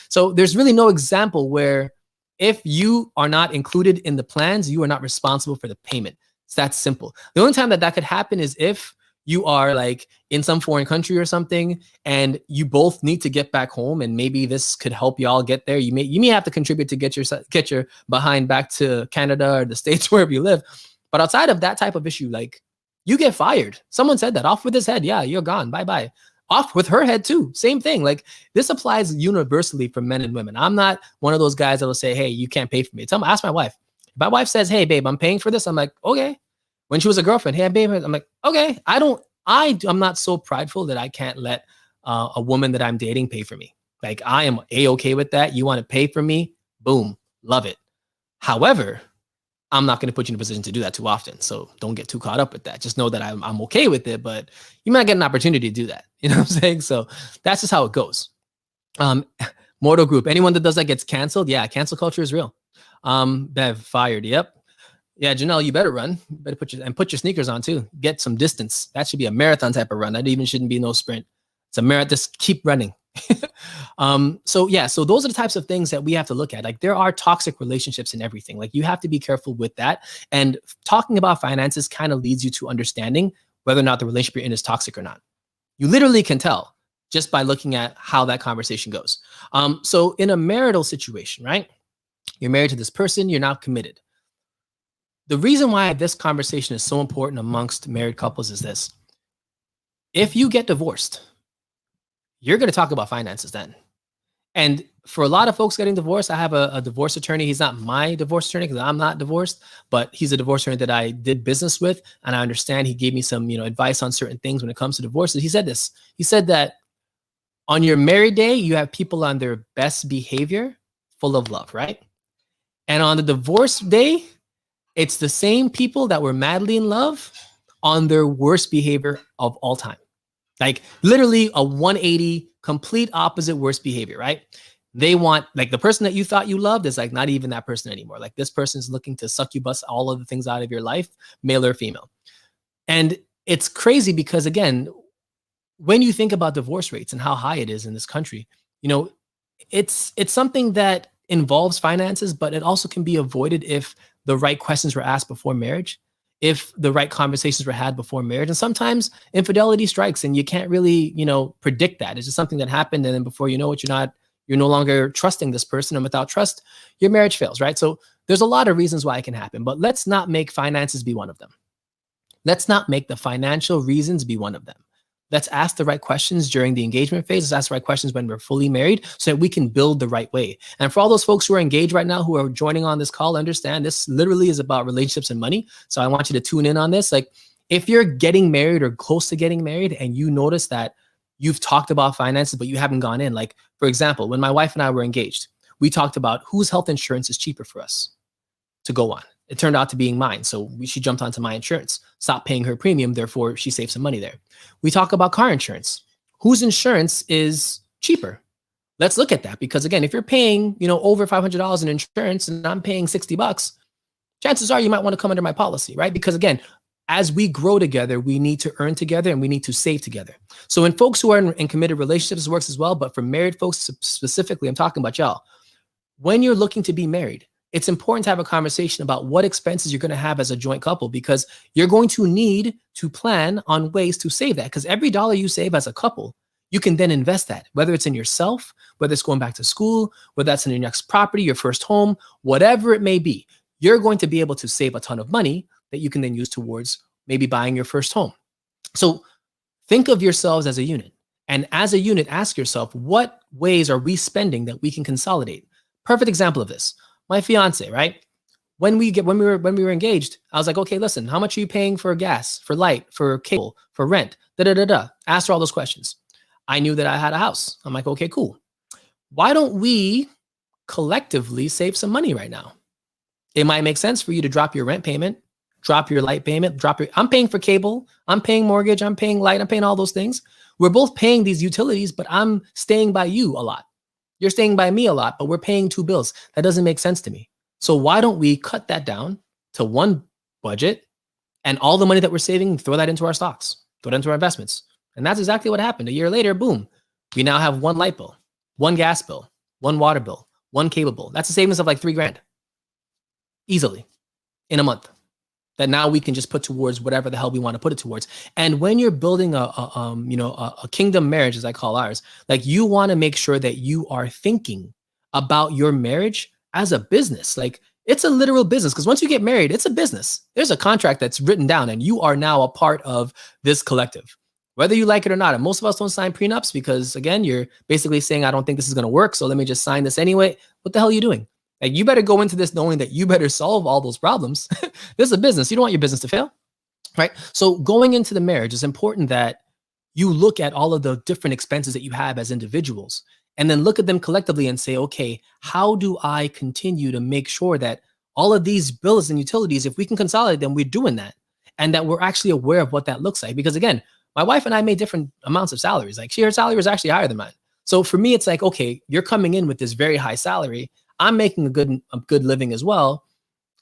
So there's really no example where if you are not included in the plans, you are not responsible for the payment. It's that simple. The only time that could happen is if you are like in some foreign country or something, and you both need to get back home, and maybe this could help y'all get there. You may have to contribute to get your behind back to Canada or the States, wherever you live. But outside of that type of issue, like, you get fired. Someone said that. Off with his head. Yeah, you're gone. Bye-bye. Off with her head too. Same thing. Like, this applies universally for men and women. I'm not one of those guys that will say, hey, you can't pay for me. Ask my wife. If my wife says, hey, babe, I'm paying for this, I'm like, okay. When she was a girlfriend, hey, babe, I'm like, okay. I'm not so prideful that I can't let a woman that I'm dating pay for me. Like, I am A-okay with that. You want to pay for me? Boom. Love it. However, I'm not going to put you in a position to do that too often. So don't get too caught up with that. Just know that I'm okay with it, but you might get an opportunity to do that. You know what I'm saying? So that's just how it goes. Mortal group. Anyone that does that gets canceled. Yeah, cancel culture is real. Bev, fired. Yep. Yeah, Janelle, you better run. You better put your sneakers on too. Get some distance. That should be a marathon type of run. That even shouldn't be no sprint. It's a marathon. Just keep running. So those are the types of things that we have to look at. Like, there are toxic relationships in everything. Like, you have to be careful with that. And talking about finances kind of leads you to understanding whether or not the relationship you're in is toxic or not. You literally can tell just by looking at how that conversation goes. So in a marital situation, right? You're married to this person, you're now committed. The reason why this conversation is so important amongst married couples is this. If you get divorced, you're going to talk about finances then. And for a lot of folks getting divorced, I have a divorce attorney. He's not my divorce attorney because I'm not divorced, but he's a divorce attorney that I did business with. And I understand he gave me some, advice on certain things when it comes to divorces. He said this. He said that on your married day, you have people on their best behavior, full of love, right? And on the divorce day, it's the same people that were madly in love on their worst behavior of all time. Like, literally a 180, complete opposite worst behavior, right? They want, like, the person that you thought you loved is like not even that person anymore. Like, this person's looking to suck you, bust all of the things out of your life, male or female. And it's crazy because, again, when you think about divorce rates and how high it is in this country, it's something that involves finances, but it also can be avoided if the right questions were asked before marriage, if the right conversations were had before marriage. And sometimes infidelity strikes and you can't really, predict that. It's just something that happened. And then before you know it, you're no longer trusting this person. And without trust, your marriage fails, right? So there's a lot of reasons why it can happen, but let's not make finances be one of them. Let's not make the financial reasons be one of them. Let's ask the right questions during the engagement phase. Let's ask the right questions when we're fully married so that we can build the right way. And for all those folks who are engaged right now, who are joining on this call, understand this literally is about relationships and money. So I want you to tune in on this. Like, if you're getting married or close to getting married and you notice that you've talked about finances, but you haven't gone in. Like, for example, when my wife and I were engaged, we talked about whose health insurance is cheaper for us to go on. It turned out to being mine. So she jumped onto my insurance, stopped paying her premium. Therefore, she saved some money there. We talk about car insurance. Whose insurance is cheaper? Let's look at that. Because again, if you're paying, over $500 in insurance and I'm paying $60, chances are you might want to come under my policy, right? Because again, as we grow together, we need to earn together and we need to save together. So in folks who are in committed relationships, it works as well. But for married folks specifically, I'm talking about y'all. When you're looking to be married, it's important to have a conversation about what expenses you're going to have as a joint couple, because you're going to need to plan on ways to save that. Because every dollar you save as a couple, you can then invest that, whether it's in yourself, whether it's going back to school, whether that's in your next property, your first home, whatever it may be. You're going to be able to save a ton of money that you can then use towards maybe buying your first home. So think of yourselves as a unit. And as a unit, ask yourself, what ways are we spending that we can consolidate? Perfect example of this. My fiance, right? When we were engaged, I was like, okay, listen, how much are you paying for gas, for light, for cable, for rent? Asked her all those questions. I knew that I had a house. I'm like, okay, cool. Why don't we collectively save some money right now? It might make sense for you to drop your rent payment, drop your light payment, I'm paying for cable, I'm paying mortgage, I'm paying light, I'm paying all those things. We're both paying these utilities, but I'm staying by you a lot. You're staying by me a lot, but we're paying two bills. That doesn't make sense to me. So why don't we cut that down to one budget and all the money that we're saving, throw that into our stocks, throw it into our investments. And that's exactly what happened. A year later, boom, we now have one light bill, one gas bill, one water bill, one cable bill. That's a savings of like $3,000 easily in a month that now we can just put towards whatever the hell we want to put it towards. And when you're building a kingdom marriage, as I call ours, like, you want to make sure that you are thinking about your marriage as a business. Like, it's a literal business, because once you get married, it's a business. There's a contract that's written down and you are now a part of this collective, whether you like it or not. And most of us don't sign prenups because, again, you're basically saying, I don't think this is going to work, so let me just sign this anyway. What the hell are you doing? Like, you better go into this knowing that you better solve all those problems. This is a business. You don't want your business to fail. right? So going into the marriage, it's important that you look at all of the different expenses that you have as individuals and then look at them collectively and say, okay, how do I continue to make sure that all of these bills and utilities, if we can consolidate them, we're doing that and that we're actually aware of what that looks like. Because again, my wife and I made different amounts of salaries. Like her salary was actually higher than mine. So for me, it's like, okay, you're coming in with this very high salary. I'm making a good living as well.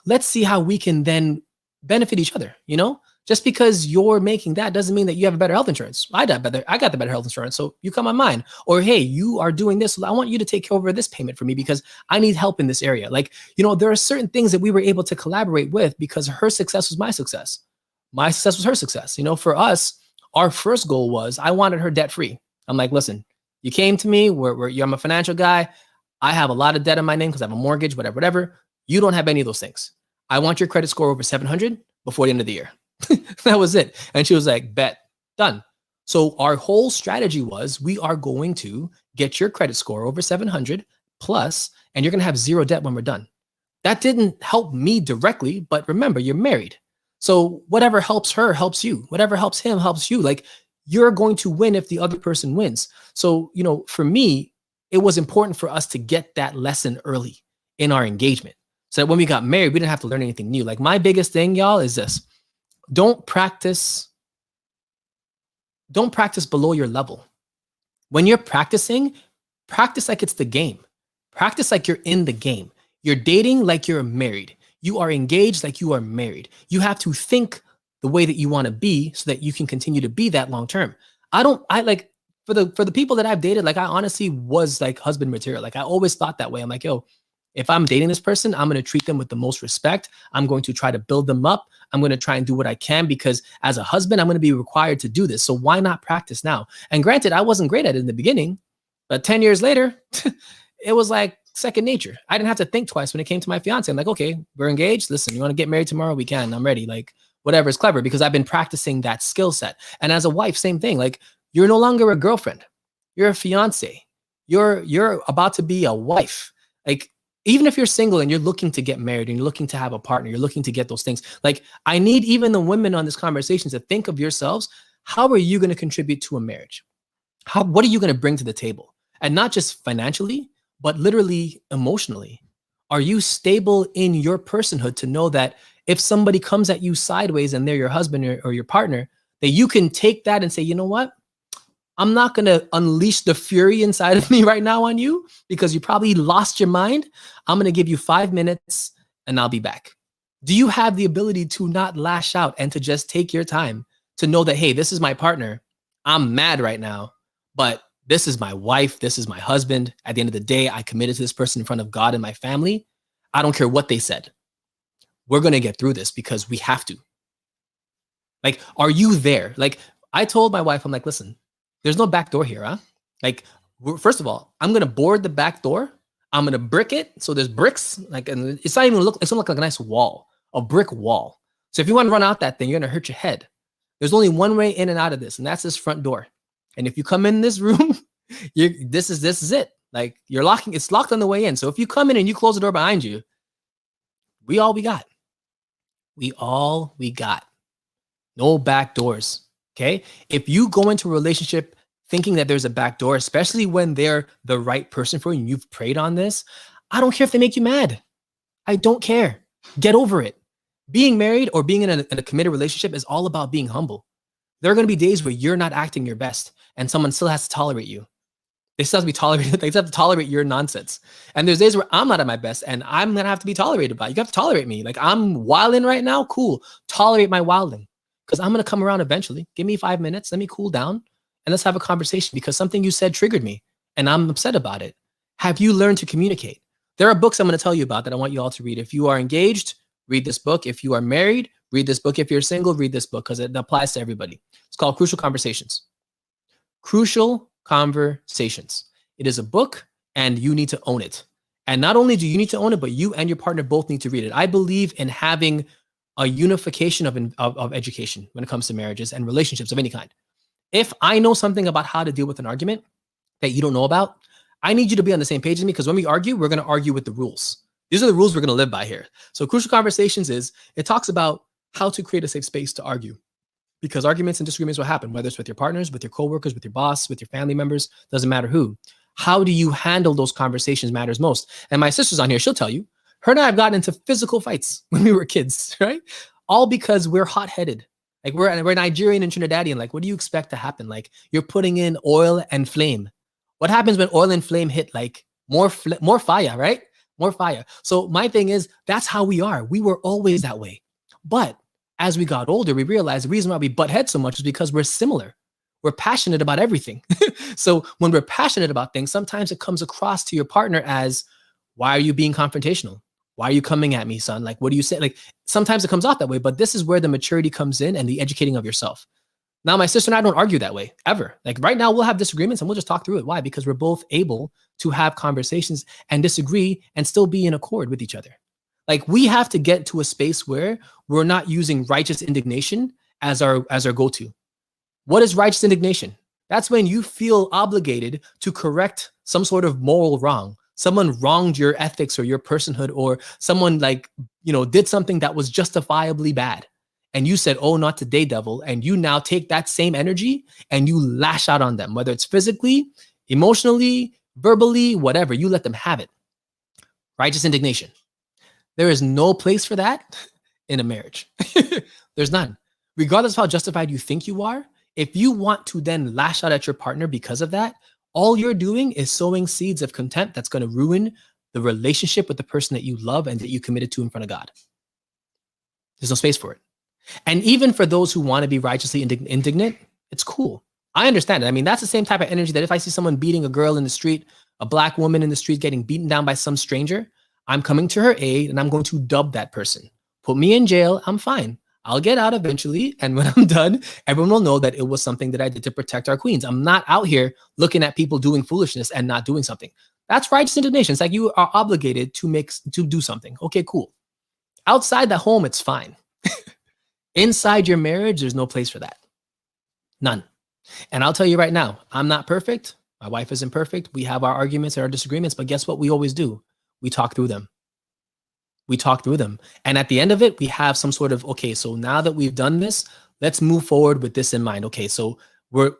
Let's see how we can then benefit each other, you know? Just because you're making that doesn't mean that you have a better health insurance. I got the better health insurance, so you come on mine. Or hey, you are doing this, so I want you to take over this payment for me because I need help in this area. Like, there are certain things that we were able to collaborate with because her success was my success. My success was her success. For us, our first goal was I wanted her debt free. I'm like, listen, you came to me, I'm a financial guy. I have a lot of debt in my name because I have a mortgage, whatever. You don't have any of those things. I want your credit score over 700 before the end of the year. That was it. And she was like, bet, done. So our whole strategy was we are going to get your credit score over 700 plus, and you're going to have zero debt when we're done. That didn't help me directly, but remember, you're married. So whatever helps her helps you. Whatever helps him helps you. Like, you're going to win if the other person wins. So, for me, it was important for us to get that lesson early in our engagement so that when we got married, we didn't have to learn anything new. Like, my biggest thing, y'all, is this. Don't practice below your level. When you're practice like it's the game. Practice like you're in the game. You're dating like you're married. You are engaged like you are married. You have to think the way that you want to be so that you can continue to be that long term. For the people that I've dated, like, I honestly was like husband material. Like, I always thought that way. I'm like, yo, if I'm dating this person, I'm going to treat them with the most respect. I'm going to try to build them up. I'm going to try and do what I can because as a husband, I'm going to be required to do this. So why not practice now? And granted, I wasn't great at it in the beginning, but 10 years later, it was like second nature. I didn't have to think twice when it came to my fiance. I'm like, okay, we're engaged. Listen, you want to get married tomorrow? We can. I'm ready. Like, whatever is clever because I've been practicing that skill set. And as a wife, same thing. Like, you're no longer a girlfriend. You're a fiance. You're about to be a wife. Like, even if you're single and you're looking to get married and you're looking to have a partner, you're looking to get those things. Like, I need even the women on this conversation to think of yourselves. How are you going to contribute to a marriage? What are you going to bring to the table? And not just financially, but literally emotionally. Are you stable in your personhood to know that if somebody comes at you sideways and they're your husband or your partner, that you can take that and say, you know what? I'm not going to unleash the fury inside of me right now on you because you probably lost your mind. I'm going to give you 5 minutes and I'll be back. Do you have the ability to not lash out and to just take your time to know that, hey, this is my partner. I'm mad right now, but this is my wife. This is my husband. At the end of the day, I committed to this person in front of God and my family. I don't care what they said. We're going to get through this because we have to. Like, are you there? Like, I told my wife, I'm like, listen, there's no back door here, huh? Like, first of all, I'm gonna board the back door. I'm gonna brick it so there's bricks. Like, and it's not gonna look like a nice wall, a brick wall. So if you want to run out that thing, you're gonna hurt your head. There's only one way in and out of this, and that's this front door. And if you come in this room, this is it. Like, it's locked on the way in. So if you come in and you close the door behind you, we all we got. We all we got. No back doors. Okay. If you go into a relationship thinking that there's a back door, especially when they're the right person for you and you've prayed on this, I don't care if they make you mad. I don't care. Get over it. Being married or being in a committed relationship is all about being humble. There are going to be days where you're not acting your best and someone still has to tolerate you. They still have to be tolerated. They still have to tolerate your nonsense. And there's days where I'm not at my best and I'm going to have to be tolerated by. You have to tolerate me. Like, I'm wilding right now. Cool. Tolerate my wilding. Because I'm going to come around eventually. Give me 5 minutes. Let me cool down. And let's have a conversation because something you said triggered me. And I'm upset about it. Have you learned to communicate? There are books I'm going to tell you about that I want you all to read. If you are engaged, read this book. If you are married, read this book. If you're single, read this book because it applies to everybody. It's called Crucial Conversations. Crucial Conversations. It is a book and you need to own it. And not only do you need to own it, but you and your partner both need to read it. I believe in having a unification of education when it comes to marriages and relationships of any kind. If I know something about how to deal with an argument that you don't know about, I need you to be on the same page as me because when we argue, we're going to argue with the rules. These are the rules we're going to live by here. So Crucial Conversations it talks about how to create a safe space to argue. because arguments and disagreements will happen, whether it's with your partners, with your coworkers, with your boss, with your family members, doesn't matter who. How do you handle those conversations matters most. And my sister's on here, she'll tell you, her and I have gotten into physical fights when we were kids, right? All because we're hot-headed. Like we're Nigerian and Trinidadian. Like, what do you expect to happen? Like, you're putting in oil and flame. What happens when oil and flame hit? Like more fire, right? More fire. So my thing is, that's how we are. We were always that way. But as we got older, we realized the reason why we butt heads so much is because we're similar. We're passionate about everything. So when we're passionate about things, sometimes it comes across to your partner as, why are you being confrontational? Why are you coming at me, son? Like, what do you say? Like, sometimes it comes off that way, but this is where the maturity comes in and the educating of yourself. Now, my sister and I don't argue that way ever. Like right now, we'll have disagreements and we'll just talk through it. Why? Because we're both able to have conversations and disagree and still be in accord with each other. Like, we have to get to a space where we're not using righteous indignation as our go-to. What is righteous indignation? That's when you feel obligated to correct some sort of moral wrong. Someone wronged your ethics or your personhood, or someone did something that was justifiably bad. And you said, oh, not today, devil. And you now take that same energy and you lash out on them, whether it's physically, emotionally, verbally, whatever. You let them have it. Righteous indignation. There is no place for that in a marriage. There's none. Regardless of how justified you think you are, if you want to then lash out at your partner because of that, all you're doing is sowing seeds of contempt that's going to ruin the relationship with the person that you love and that you committed to in front of God. There's no space for it. And even for those who want to be righteously indignant, it's cool. I understand it. I mean, that's the same type of energy that if I see someone beating a girl in the street, a black woman in the street getting beaten down by some stranger, I'm coming to her aid and I'm going to dub that person. Put me in jail, I'm fine. I'll get out eventually. And when I'm done, everyone will know that it was something that I did to protect our queens. I'm not out here looking at people doing foolishness and not doing something. That's righteous indignation. It's like you are obligated to do something. Okay, cool. Outside the home, it's fine. Inside your marriage, there's no place for that. None. And I'll tell you right now, I'm not perfect. My wife isn't perfect. We have our arguments and our disagreements, but guess what we always do? We talk through them. We talk through them. And at the end of it, we have some sort of, okay, so now that we've done this, let's move forward with this in mind. Okay, so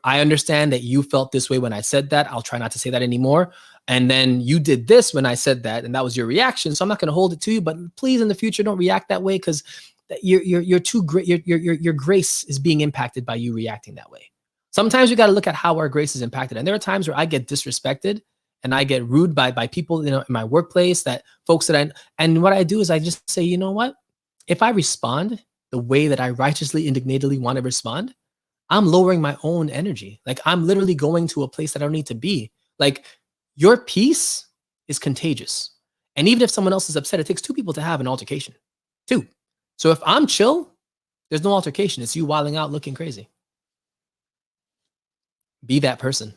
I understand that you felt this way when I said that. I'll try not to say that anymore. And then you did this when I said that, and that was your reaction. So I'm not going to hold it to you, but please in the future, don't react that way, because you're too great. Your grace is being impacted by you reacting that way. Sometimes we got to look at how our grace is impacted. And there are times where I get disrespected and I get rude by people, in my workplace, and what I do is I just say, you know what? If I respond the way that I righteously, indignatedly want to respond, I'm lowering my own energy. Like, I'm literally going to a place that I don't need to be. Like, your peace is contagious. And even if someone else is upset, it takes two people to have an altercation. Two. So if I'm chill, there's no altercation. It's you wilding out, looking crazy. Be that person.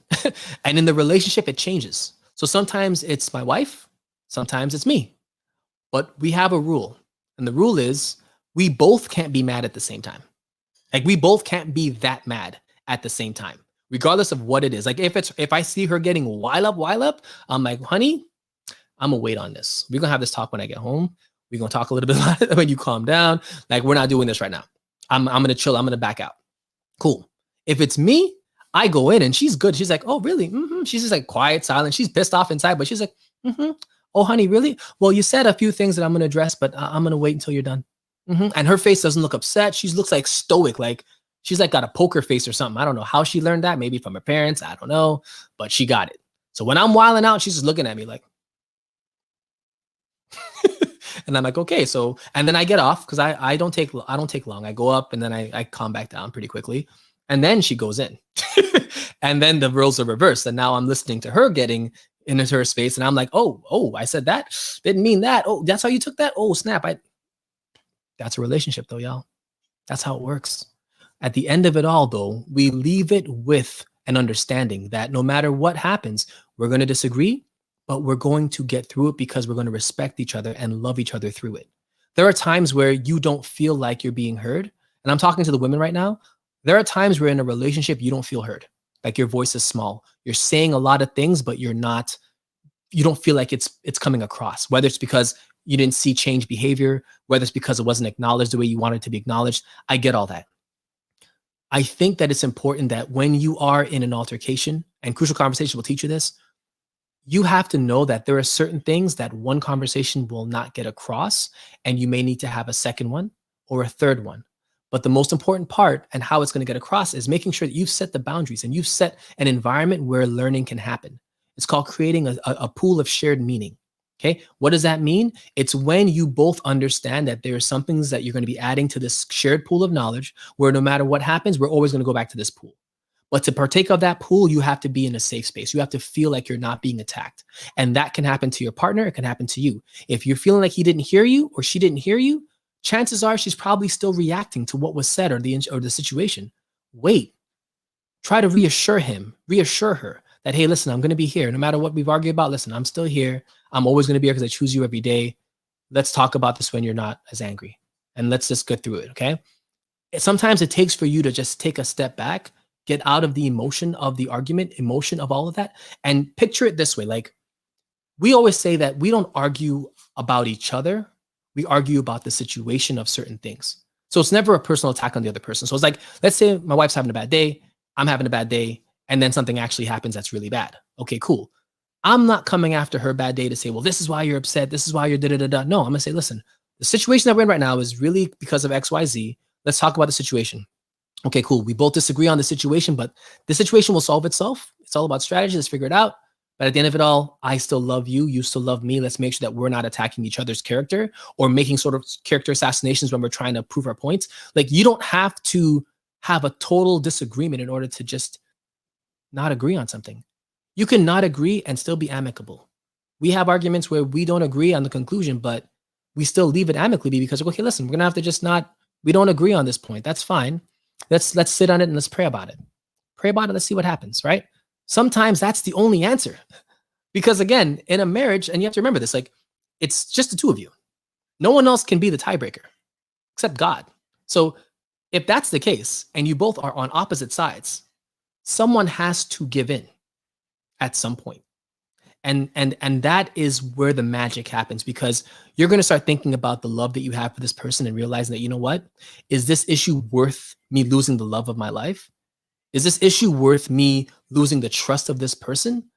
And in the relationship, it changes. So sometimes it's my wife, sometimes it's me. But we have a rule. And the rule is we both can't be mad at the same time. Like, we both can't be that mad at the same time, regardless of what it is. Like, if I see her getting wild up, I'm like, honey, I'm gonna wait on this. We're gonna have this talk when I get home. We're gonna talk a little bit about it when you calm down. Like, we're not doing this right now. I'm gonna chill. I'm gonna back out. Cool. If it's me, I go in and she's good. She's like, oh, really? Mm-hmm. She's just like quiet, silent. She's pissed off inside, but she's like, mm-hmm. Oh, honey, really? Well, you said a few things that I'm gonna address, but I'm gonna wait until you're done. Mm-hmm. And her face doesn't look upset. She looks like stoic, like she's like got a poker face or something. I don't know how she learned that. Maybe from her parents. I don't know, but she got it. So when I'm wilding out, she's just looking at me like, and I'm like, okay. So, and then I get off because I don't take long. I go up and then I calm back down pretty quickly. And then she goes in. And then the roles are reversed. And now I'm listening to her getting into her space. And I'm like, oh, I said that. Didn't mean that. Oh, that's how you took that? Oh, snap. That's a relationship though, y'all. That's how it works. At the end of it all, though, we leave it with an understanding that no matter what happens, we're going to disagree, but we're going to get through it because we're going to respect each other and love each other through it. There are times where you don't feel like you're being heard. And I'm talking to the women right now. There are times where in a relationship, you don't feel heard. Like, your voice is small. You're saying a lot of things, but you don't feel like it's coming across, whether it's because you didn't see change behavior, whether it's because it wasn't acknowledged the way you wanted to be acknowledged. I get all that. I think that it's important that when you are in an altercation, and Crucial Conversation will teach you this, you have to know that there are certain things that one conversation will not get across, and you may need to have a second one or a third one. But the most important part and how it's going to get across is making sure that you've set the boundaries and you've set an environment where learning can happen. It's called creating a pool of shared meaning. Okay. What does that mean? It's when you both understand that there are some things that you're going to be adding to this shared pool of knowledge where no matter what happens, we're always going to go back to this pool. But to partake of that pool, you have to be in a safe space. You have to feel like you're not being attacked. And that can happen to your partner. It can happen to you. If you're feeling like he didn't hear you or she didn't hear you, chances are she's probably still reacting to what was said or the situation. Wait, try to reassure him, reassure her that, hey, listen, I'm going to be here. No matter what we've argued about, listen, I'm still here. I'm always going to be here because I choose you every day. Let's talk about this when you're not as angry. And let's just get through it, okay? Sometimes it takes for you to just take a step back, get out of the emotion of the argument, emotion of all of that, and picture it this way. Like, we always say that we don't argue about each other. We argue about the situation of certain things. So it's never a personal attack on the other person. So it's like, let's say my wife's having a bad day, I'm having a bad day, and then something actually happens that's really bad. Okay, cool. I'm not coming after her bad day to say, well, this is why you're upset. This is why you're da-da-da-da. No, I'm going to say, listen, the situation that we're in right now is really because of X, Y, Z. Let's talk about the situation. Okay, cool. We both disagree on the situation, but the situation will solve itself. It's all about strategy. Let's figure it out. But at the end of it all, I still love you. You still love me. Let's make sure that we're not attacking each other's character or making sort of character assassinations when we're trying to prove our points. Like, you don't have to have a total disagreement in order to just not agree on something. You can not agree and still be amicable. We have arguments where we don't agree on the conclusion, but we still leave it amicably because, okay, listen, we're going to have to just not, we don't agree on this point. That's fine. Let's sit on it and let's pray about it. Pray about it. Let's see what happens, right? Sometimes that's the only answer. Because again, in a marriage, and you have to remember this, like, it's just the two of you. No one else can be the tiebreaker except God. So if that's the case and you both are on opposite sides, someone has to give in at some point. And that is where the magic happens, because you're going to start thinking about the love that you have for this person and realizing that, you know what, is this issue worth me losing the love of my life? Is this issue worth me losing the trust of this person?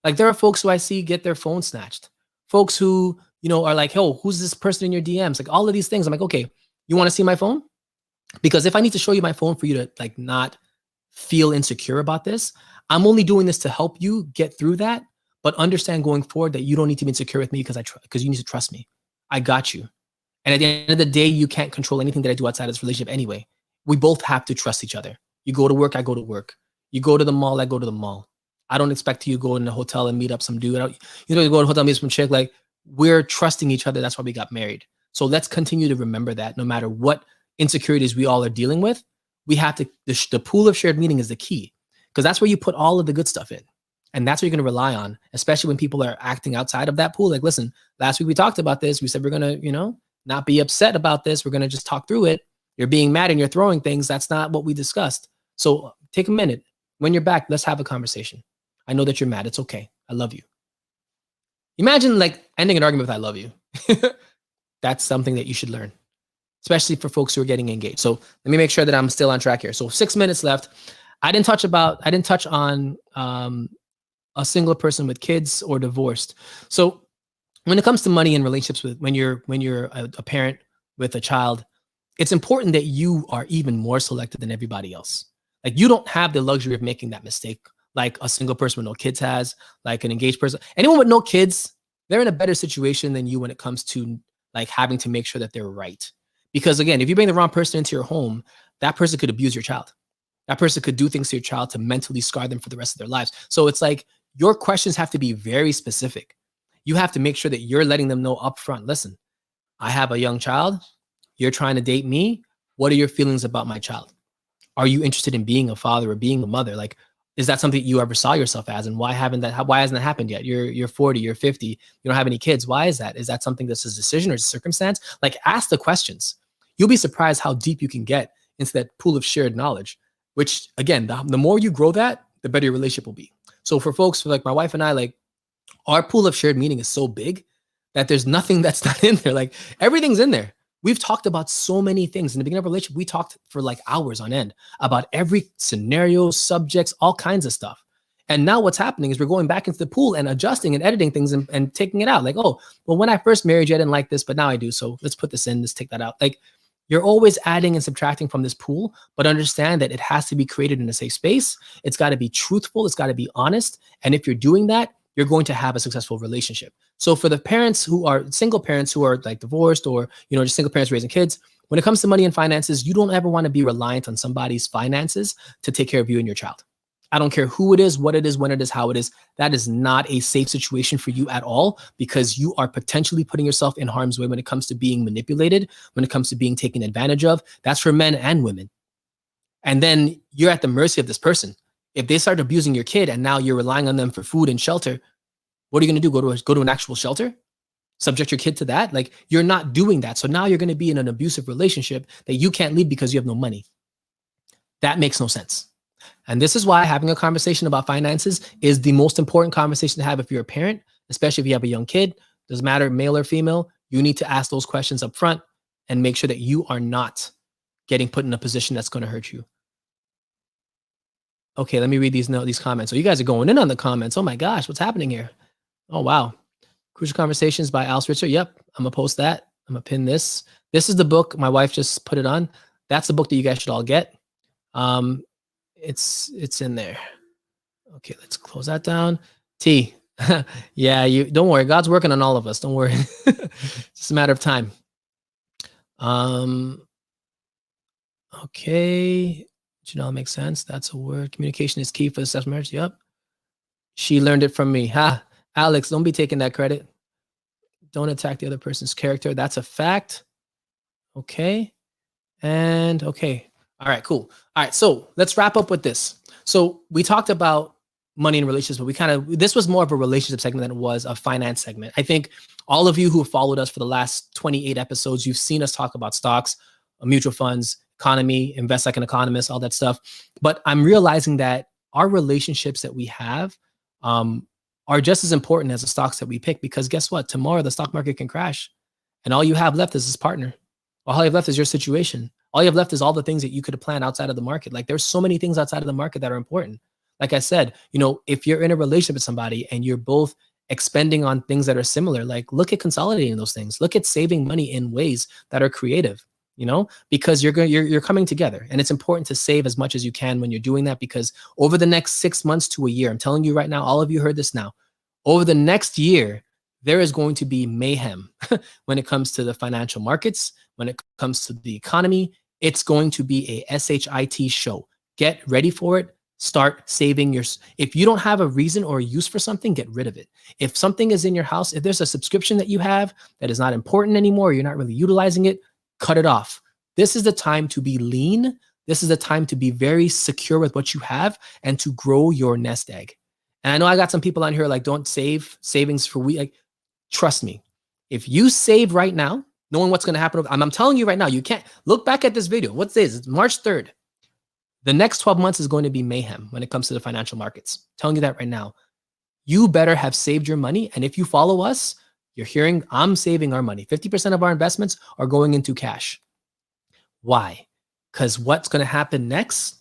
Like, there are folks who I see get their phone snatched. Folks who, are like, oh, who's this person in your DMs? Like, all of these things. I'm like, okay, you want to see my phone? Because if I need to show you my phone for you to like not feel insecure about this, I'm only doing this to help you get through that. But understand going forward that you don't need to be insecure with me because you need to trust me. I got you. And at the end of the day, you can't control anything that I do outside of this relationship anyway. We both have to trust each other. You go to work, I go to work. You go to the mall, I go to the mall. I don't expect you to go in a hotel and meet up some dude. You go to a hotel and meet some chick. Like, we're trusting each other. That's why we got married. So let's continue to remember that no matter what insecurities we all are dealing with, we have to, the pool of shared meaning is the key, because that's where you put all of the good stuff in. And that's what you're going to rely on, especially when people are acting outside of that pool. Like, listen, last week we talked about this. We said we're going to, not be upset about this. We're going to just talk through it. You're being mad and you're throwing things. That's not what we discussed. So take a minute. When you're back, let's have a conversation. I know that you're mad. It's okay. I love you. Imagine like ending an argument with I love you. That's something that you should learn, especially for folks who are getting engaged. So let me make sure that I'm still on track here. So 6 minutes left. I didn't touch on a single person with kids or divorced. So when it comes to money and relationships with when you're a parent with a child, it's important that you are even more selective than everybody else. Like, you don't have the luxury of making that mistake like a single person with no kids has, like an engaged person. Anyone with no kids, they're in a better situation than you when it comes to like having to make sure that they're right. Because again, if you bring the wrong person into your home, that person could abuse your child. That person could do things to your child to mentally scar them for the rest of their lives. So it's like, your questions have to be very specific. You have to make sure that you're letting them know upfront, listen, I have a young child. You're trying to date me. What are your feelings about my child? Are you interested in being a father or being a mother? Like, is that something you ever saw yourself as? And why hasn't that happened yet? You're 40, you're 50, you don't have any kids. Why is that? Is that something that's a decision or a circumstance? Like, ask the questions. You'll be surprised how deep you can get into that pool of shared knowledge, which again, the more you grow that, the better your relationship will be. So for folks like my wife and I, like, our pool of shared meaning is so big that there's nothing that's not in there. Like, everything's in there. We've talked about so many things. In the beginning of a relationship, we talked for like hours on end about every scenario, subjects, all kinds of stuff. And now what's happening is we're going back into the pool and adjusting and editing things and taking it out. Like, oh, well, when I first married you, I didn't like this, but now I do. So let's put this in, let's take that out. Like, you're always adding and subtracting from this pool, but understand that it has to be created in a safe space. It's got to be truthful. It's got to be honest. And if you're doing that, you're going to have a successful relationship. So for the parents who are single parents who are like divorced or, just single parents raising kids, when it comes to money and finances, you don't ever want to be reliant on somebody's finances to take care of you and your child. I don't care who it is, what it is, when it is, how it is. That is not a safe situation for you at all, because you are potentially putting yourself in harm's way when it comes to being manipulated, when it comes to being taken advantage of. That's for men and women. And then you're at the mercy of this person. If they start abusing your kid and now you're relying on them for food and shelter, what are you going to do? Go to an actual shelter? Subject your kid to that? Like, you're not doing that. So now you're going to be in an abusive relationship that you can't leave because you have no money. That makes no sense. And this is why having a conversation about finances is the most important conversation to have if you're a parent, especially if you have a young kid. Doesn't matter, male or female, you need to ask those questions up front and make sure that you are not getting put in a position that's going to hurt you. Okay, let me read these comments. So you guys are going in on the comments. Oh my gosh, what's happening here? Oh, wow. Crucial Conversations by Al Switzer. Yep, I'm going to post that. I'm going to pin this. This is the book. My wife just put it on. That's the book that you guys should all get. It's in there. Okay, let's close that down. T. Yeah, you don't worry. God's working on all of us. Don't worry. It's just a matter of time. Okay. Janelle makes sense. That's a word. Communication is key for successful marriage. Yep. She learned it from me. Ha. Alex, don't be taking that credit. Don't attack the other person's character. That's a fact. Okay. And okay. All right, cool. All right, so let's wrap up with this. So we talked about money and relationships, but this was more of a relationship segment than it was a finance segment. I think all of you who have followed us for the last 28 episodes, you've seen us talk about stocks, mutual funds, economy, invest like an economist, all that stuff. But I'm realizing that our relationships that we have are just as important as the stocks that we pick, because guess what? Tomorrow the stock market can crash and all you have left is this partner. All you have left is your situation. All you have left is all the things that you could have planned outside of the market. Like, there's so many things outside of the market that are important. Like I said, if you're in a relationship with somebody and you're both expending on things that are similar, like, look at consolidating those things. Look at saving money in ways that are creative, because you're coming together, and it's important to save as much as you can when you're doing that, because over the next 6 months to a year, I'm telling you right now, all of you heard this now, over the next year, there is going to be mayhem when it comes to the financial markets, when it comes to the economy. It's going to be a SHIT show. Get ready for it. Start saving if you don't have a reason or a use for something, get rid of it. If something is in your house, if there's a subscription that you have that is not important anymore, you're not really utilizing it, cut it off. This is the time to be lean. This is the time to be very secure with what you have and to grow your nest egg. And I know I got some people on here like, don't save savings for like, trust me, if you save right now, knowing what's going to happen, I'm telling you right now, you can't look back at this video. What's this? It's March 3rd. The next 12 months is going to be mayhem when it comes to the financial markets. I'm telling you that right now. You better have saved your money. And if you follow us, you're hearing, I'm saving our money. 50% of our investments are going into cash. Why? Because what's going to happen next?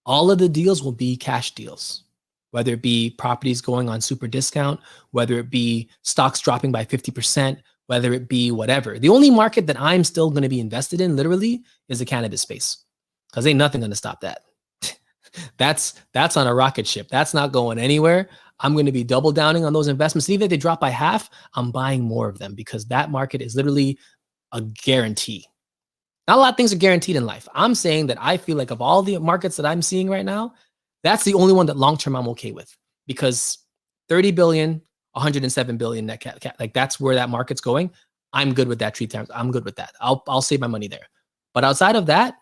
All of the deals will be cash deals. Whether it be properties going on super discount, whether it be stocks dropping by 50%, whether it be whatever. The only market that I'm still going to be invested in, literally, is the cannabis space, because ain't nothing going to stop that. That's on a rocket ship. That's not going anywhere. I'm going to be double downing on those investments. And even if they drop by half, I'm buying more of them, because that market is literally a guarantee. Not a lot of things are guaranteed in life. I'm saying that I feel like of all the markets that I'm seeing right now, that's the only one that long-term I'm okay with, because 30 billion, 107 billion net cap, like that's where that market's going. I'm good with that 3 times. I'm good with that. I'll save my money there. But outside of that,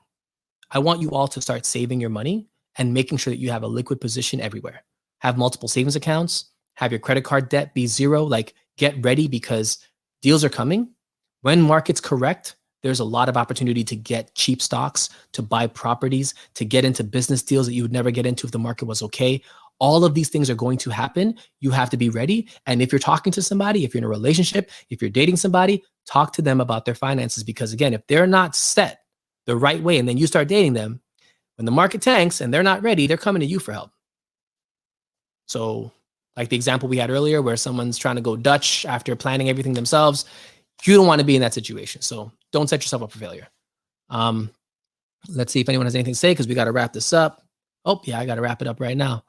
I want you all to start saving your money and making sure that you have a liquid position everywhere. Have multiple savings accounts, have your credit card debt be zero, like get ready, because deals are coming. When markets correct, there's a lot of opportunity to get cheap stocks, to buy properties, to get into business deals that you would never get into if the market was okay. All of these things are going to happen. You have to be ready. And if you're talking to somebody, if you're in a relationship, if you're dating somebody, talk to them about their finances, because again, if they're not set the right way and then you start dating them, when the market tanks and they're not ready, they're coming to you for help. So like the example we had earlier where someone's trying to go Dutch after planning everything themselves, you don't want to be in that situation. So don't set yourself up for failure. Let's see if anyone has anything to say, because we got to wrap this up. Oh yeah, I got to wrap it up right now.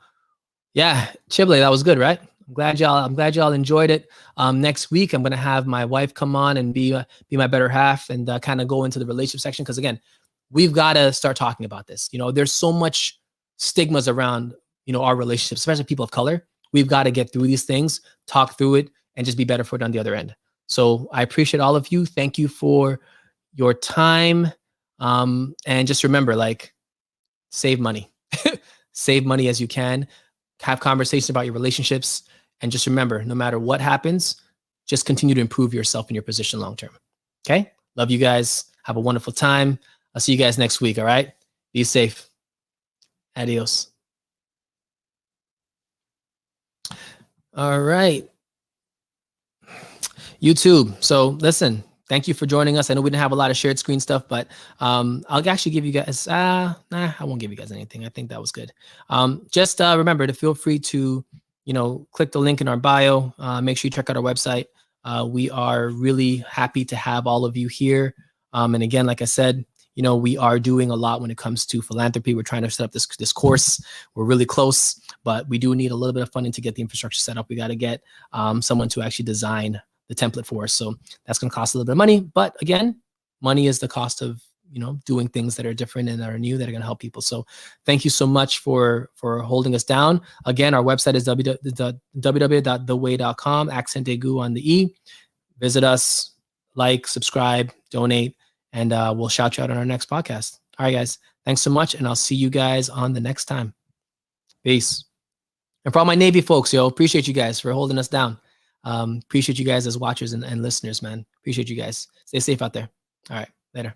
Yeah, Chibley, that was good, right? I'm glad y'all enjoyed it. Next week, I'm gonna have my wife come on and be my better half and kind of go into the relationship section, because again, we've got to start talking about this. You know, there's so much stigmas around, you know, our relationships, especially people of color. We've got to get through these things, talk through it, and just be better for it on the other end. So I appreciate all of you. Thank you for your time. And just remember, like, save money. Save money as you can. Have conversations about your relationships. And just remember, no matter what happens, just continue to improve yourself and your position long-term. Okay? Love you guys. Have a wonderful time. I'll see you guys next week. All right? Be safe. Adios. All right. YouTube. So listen, thank you for joining us. I know we didn't have a lot of shared screen stuff, but I'll actually give you guys, I won't give you guys anything. I think that was good. Just remember to feel free to, you know, click the link in our bio. Make sure you check out our website. We are really happy to have all of you here. And again, like I said, you know, we are doing a lot when it comes to philanthropy. We're trying to set up this course. We're really close, but we do need a little bit of funding to get the infrastructure set up. We got to get someone to actually design the template for us. So that's going to cost a little bit of money. But again, money is the cost of, you know, doing things that are different and are new that are going to help people. So thank you so much for holding us down. Again, our website is www.theway.com, accent aigu on the E. Visit us, like, subscribe, donate, and we'll shout you out on our next podcast. All right, guys. Thanks so much. And I'll see you guys on the next time. Peace. And for all my Navy folks, appreciate you guys for holding us down. Appreciate you guys as watchers and listeners, man. Appreciate you guys. Stay safe out there. All right. Later.